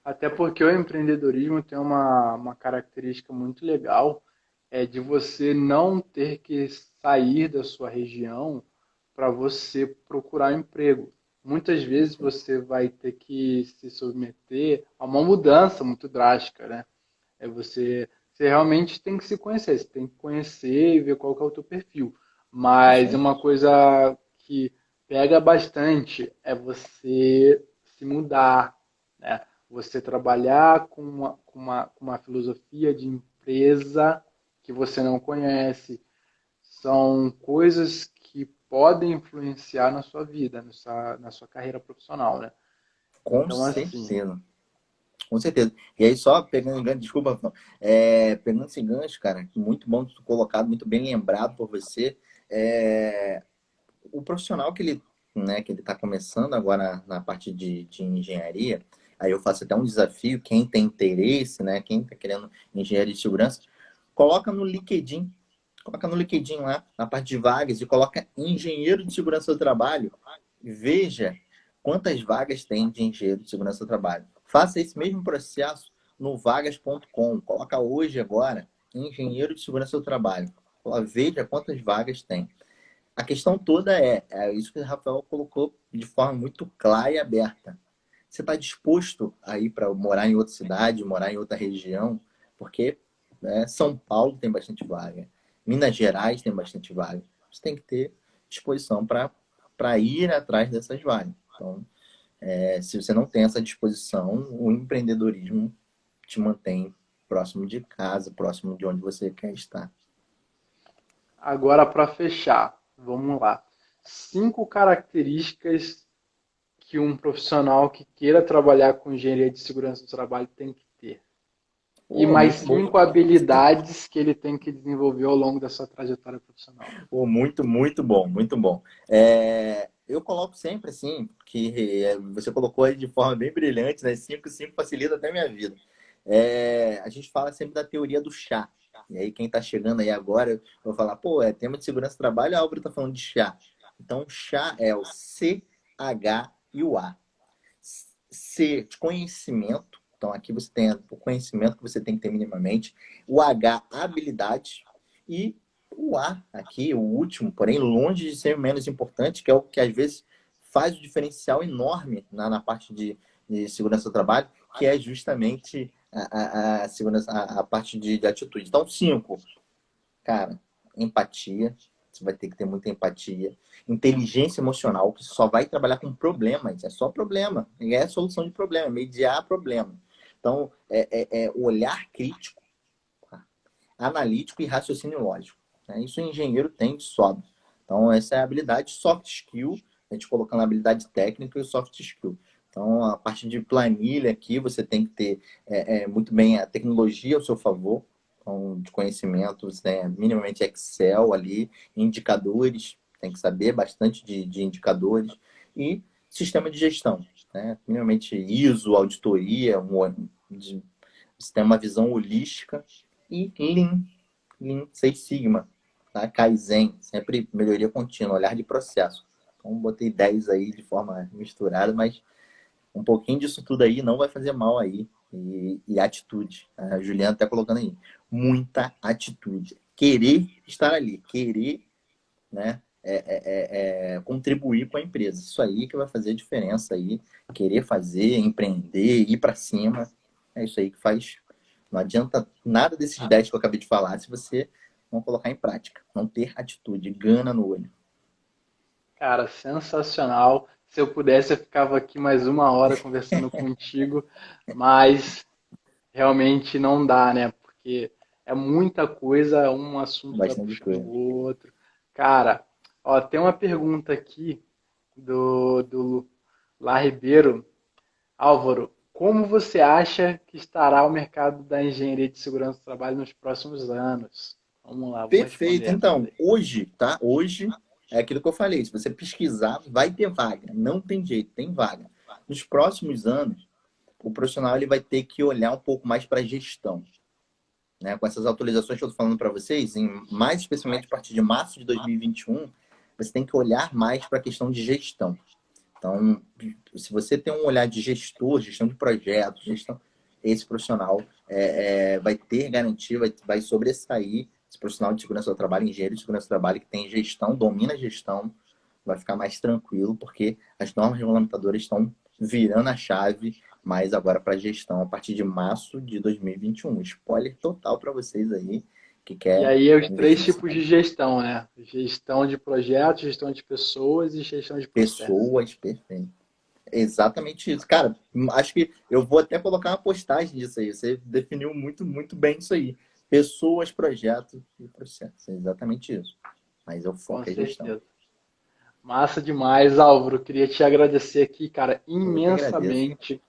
Speaker 1: Até porque o empreendedorismo tem uma característica muito legal, é de você não ter que sair da sua região para você procurar emprego. muitas vezes você vai ter que se submeter a uma mudança muito drástica, né? Você realmente tem que se conhecer, você tem que conhecer e ver qual que é o teu perfil. Mas
Speaker 2: Sim.
Speaker 1: uma coisa que pega bastante é você se mudar, né? Você trabalhar com uma filosofia de empresa que você não conhece. São coisas que podem influenciar na sua vida, na sua carreira profissional, né?
Speaker 2: Com
Speaker 1: Então, assim,
Speaker 2: certeza. Com certeza. E aí, só pegando gancho, desculpa, Rafael, pegando esse gancho, cara, muito bom colocado, muito bem lembrado por você. É, o profissional que ele, né, que ele está começando agora na parte de engenharia, aí eu faço até um desafio, quem tem interesse, né, quem está querendo engenharia de segurança, coloca no LinkedIn, lá, na parte de vagas, e coloca engenheiro de segurança do trabalho, e veja quantas vagas tem de engenheiro de segurança do trabalho. Faça esse mesmo processo no vagas.com, coloca hoje, agora, engenheiro de segurança do trabalho. Veja quantas vagas tem. A questão toda é isso que o Rafael colocou de forma muito clara e aberta. Você está disposto a ir para morar em outra cidade, morar em outra região? Porque, né, São Paulo tem bastante vaga, Minas Gerais tem bastante vaga. Você tem que ter disposição para ir atrás dessas vagas. Então, se você não tem essa disposição, o empreendedorismo te mantém próximo de casa, próximo de onde você quer estar.
Speaker 1: agora para fechar, vamos lá. 5 características que um profissional que queira trabalhar com engenharia de segurança do trabalho tem que ter. E
Speaker 2: Pô,
Speaker 1: mais
Speaker 2: muito bom.
Speaker 1: 5 habilidades que ele tem que desenvolver ao longo da sua trajetória profissional.
Speaker 2: Pô, muito, muito bom, muito bom. Eu coloco sempre assim, que você colocou aí de forma bem brilhante, né? 5 facilita até a minha vida. A gente fala sempre da teoria do chá. E aí, quem está chegando aí agora, eu vou falar, pô, tema de segurança do trabalho, a Álvaro está falando de chá. Então, chá é o C, H e o A. C, de conhecimento. Então, aqui você tem o conhecimento que você tem que ter minimamente. O H, habilidade. E o A, aqui, o último, porém longe de ser menos importante, que é o que às vezes faz o diferencial enorme na parte de segurança do trabalho, que é justamente a segurança, a parte de atitude. Então, 5, cara, empatia. Você vai ter que ter muita empatia. Inteligência emocional, que só vai trabalhar com problemas. É só problema. E é solução de problema, mediar problema. Então, o olhar crítico, tá? Analítico e raciocínio lógico, né? Isso o engenheiro tem de sobra. Então, essa é a habilidade soft skill, a gente colocando a habilidade técnica e o soft skill. Então, a parte de planilha aqui, você tem que ter muito bem a tecnologia ao seu favor, então, de conhecimento, você tem minimamente Excel ali, indicadores, tem que saber bastante de indicadores, e sistema de gestão, né? Minimamente ISO, auditoria, você tem uma visão holística, e Lean, Six Sigma, tá? Kaizen, sempre melhoria contínua, olhar de processo. Então, botei 10 aí de forma misturada, mas um pouquinho disso tudo aí não vai fazer mal aí. E atitude. A Juliana está colocando aí. Muita atitude. Querer estar ali, querer, né, contribuir com a empresa. Isso aí que vai fazer a diferença aí. Querer fazer, empreender, ir para cima. É isso aí que faz. Não adianta nada desses 10 que eu acabei de falar se você não colocar em prática. Não ter atitude, gana no olho.
Speaker 1: Cara, sensacional. Se eu pudesse, eu ficava aqui mais 1 hora conversando contigo, mas realmente não dá, né? Porque é muita coisa, um assunto vai
Speaker 2: Bastante
Speaker 1: puxando
Speaker 2: coisa.
Speaker 1: o outro. Cara, ó, tem uma pergunta aqui do Lá Ribeiro. Álvaro, como você acha que estará o mercado da engenharia de segurança do trabalho nos próximos anos? Vamos lá, vamos responder
Speaker 2: Perfeito.
Speaker 1: essa
Speaker 2: Então,
Speaker 1: daí.
Speaker 2: hoje, tá? Hoje é aquilo que eu falei. Se você pesquisar, vai ter vaga. Não tem jeito, tem vaga. Nos próximos anos, o profissional ele vai ter que olhar um pouco mais para a gestão, né? Com essas atualizações que eu estou falando para vocês, mais especialmente a partir de março de 2021, você tem que olhar mais para a questão de gestão. Então, se você tem um olhar de gestor, gestão de projetos, gestão, esse profissional vai ter garantia, vai sobressair esse profissional de segurança do trabalho, engenheiro de segurança do trabalho, que tem gestão, domina a gestão, vai ficar mais tranquilo, porque as normas regulamentadoras estão virando a chave, mas agora para gestão a partir de março de 2021. Spoiler total para vocês aí que
Speaker 1: E
Speaker 2: quer
Speaker 1: aí, os
Speaker 2: investir
Speaker 1: três
Speaker 2: nesse
Speaker 1: tipos de gestão, né? Gestão de projetos, gestão de pessoas e gestão de processo.
Speaker 2: pessoas, perfeito. Exatamente isso. Cara, acho que eu vou até colocar uma postagem disso aí. Você definiu muito, muito bem isso aí. Pessoas, projetos e processos. É exatamente isso. Mas o
Speaker 1: Com
Speaker 2: foco é gestão.
Speaker 1: certeza. Massa demais, Álvaro. Queria te agradecer aqui, cara,
Speaker 2: Eu que agradeço.
Speaker 1: imensamente.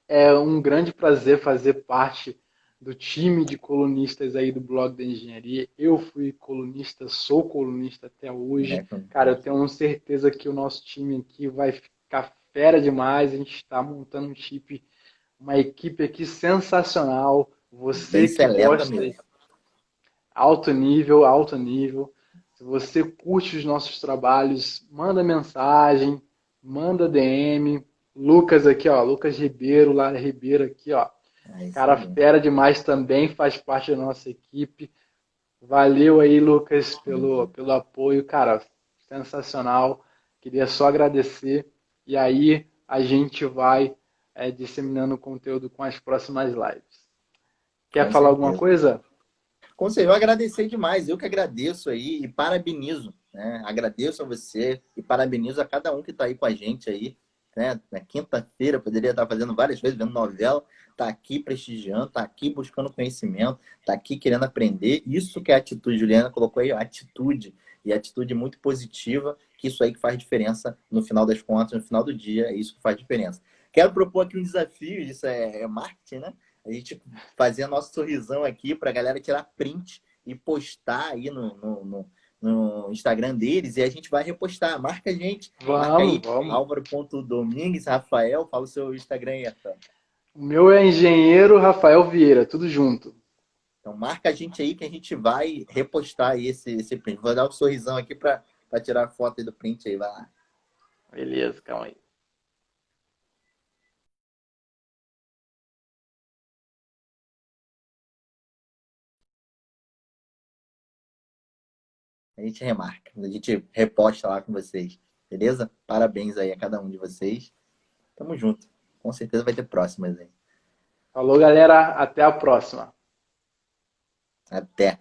Speaker 1: É um grande prazer fazer parte do time de colunistas aí do blog da engenharia. Eu fui colunista, sou colunista até hoje.
Speaker 2: É,
Speaker 1: Cara, eu tenho certeza que o nosso time aqui vai ficar fera demais. A gente está montando uma equipe aqui sensacional.
Speaker 2: bem
Speaker 1: Você que
Speaker 2: seleta
Speaker 1: gosta
Speaker 2: mesmo.
Speaker 1: alto nível, alto nível. Se você curte os nossos trabalhos, manda mensagem, manda DM. Lucas aqui, ó, Lucas Ribeiro, Lara Ribeiro aqui, ó.
Speaker 2: É isso
Speaker 1: Cara
Speaker 2: aí.
Speaker 1: fera demais também, faz parte da nossa equipe. Valeu aí, Lucas, pelo apoio, cara, sensacional. Queria só agradecer. E aí a gente vai disseminando o conteúdo com as próximas lives. Quer
Speaker 2: Com
Speaker 1: falar alguma
Speaker 2: certeza.
Speaker 1: coisa?
Speaker 2: Conselho, eu agradecer demais. Eu que agradeço aí e parabenizo, né? Agradeço a você e parabenizo a cada um que está aí com a gente aí, né? Na quinta-feira, poderia estar fazendo várias coisas, vendo novela, tá aqui prestigiando, tá aqui buscando conhecimento, tá aqui querendo aprender. Isso que é atitude, Juliana colocou aí, atitude. E atitude muito positiva, que isso aí que faz diferença no final das contas, no final do dia, é isso que faz diferença. Quero propor aqui um desafio, isso é marketing, né? A gente fazer nosso sorrisão aqui para a galera tirar print e postar aí no Instagram deles e a gente vai repostar. Marca a gente, marca
Speaker 1: Vamos,
Speaker 2: aí
Speaker 1: vamos.
Speaker 2: Álvaro.Domingues, Rafael, fala o seu Instagram aí, Rafael.
Speaker 1: O meu é engenheiro Rafael Vieira, tudo junto.
Speaker 2: Então marca a gente aí que a gente vai repostar aí esse print. Vou dar um sorrisão aqui para tirar a foto aí do print aí, vai lá.
Speaker 1: Beleza, calma aí.
Speaker 2: A gente remarca, a gente reposta lá com vocês. Beleza? Parabéns aí a cada um de vocês. Tamo junto. Com certeza vai ter próximas aí.
Speaker 1: Falou, galera. Até a próxima.
Speaker 2: Até.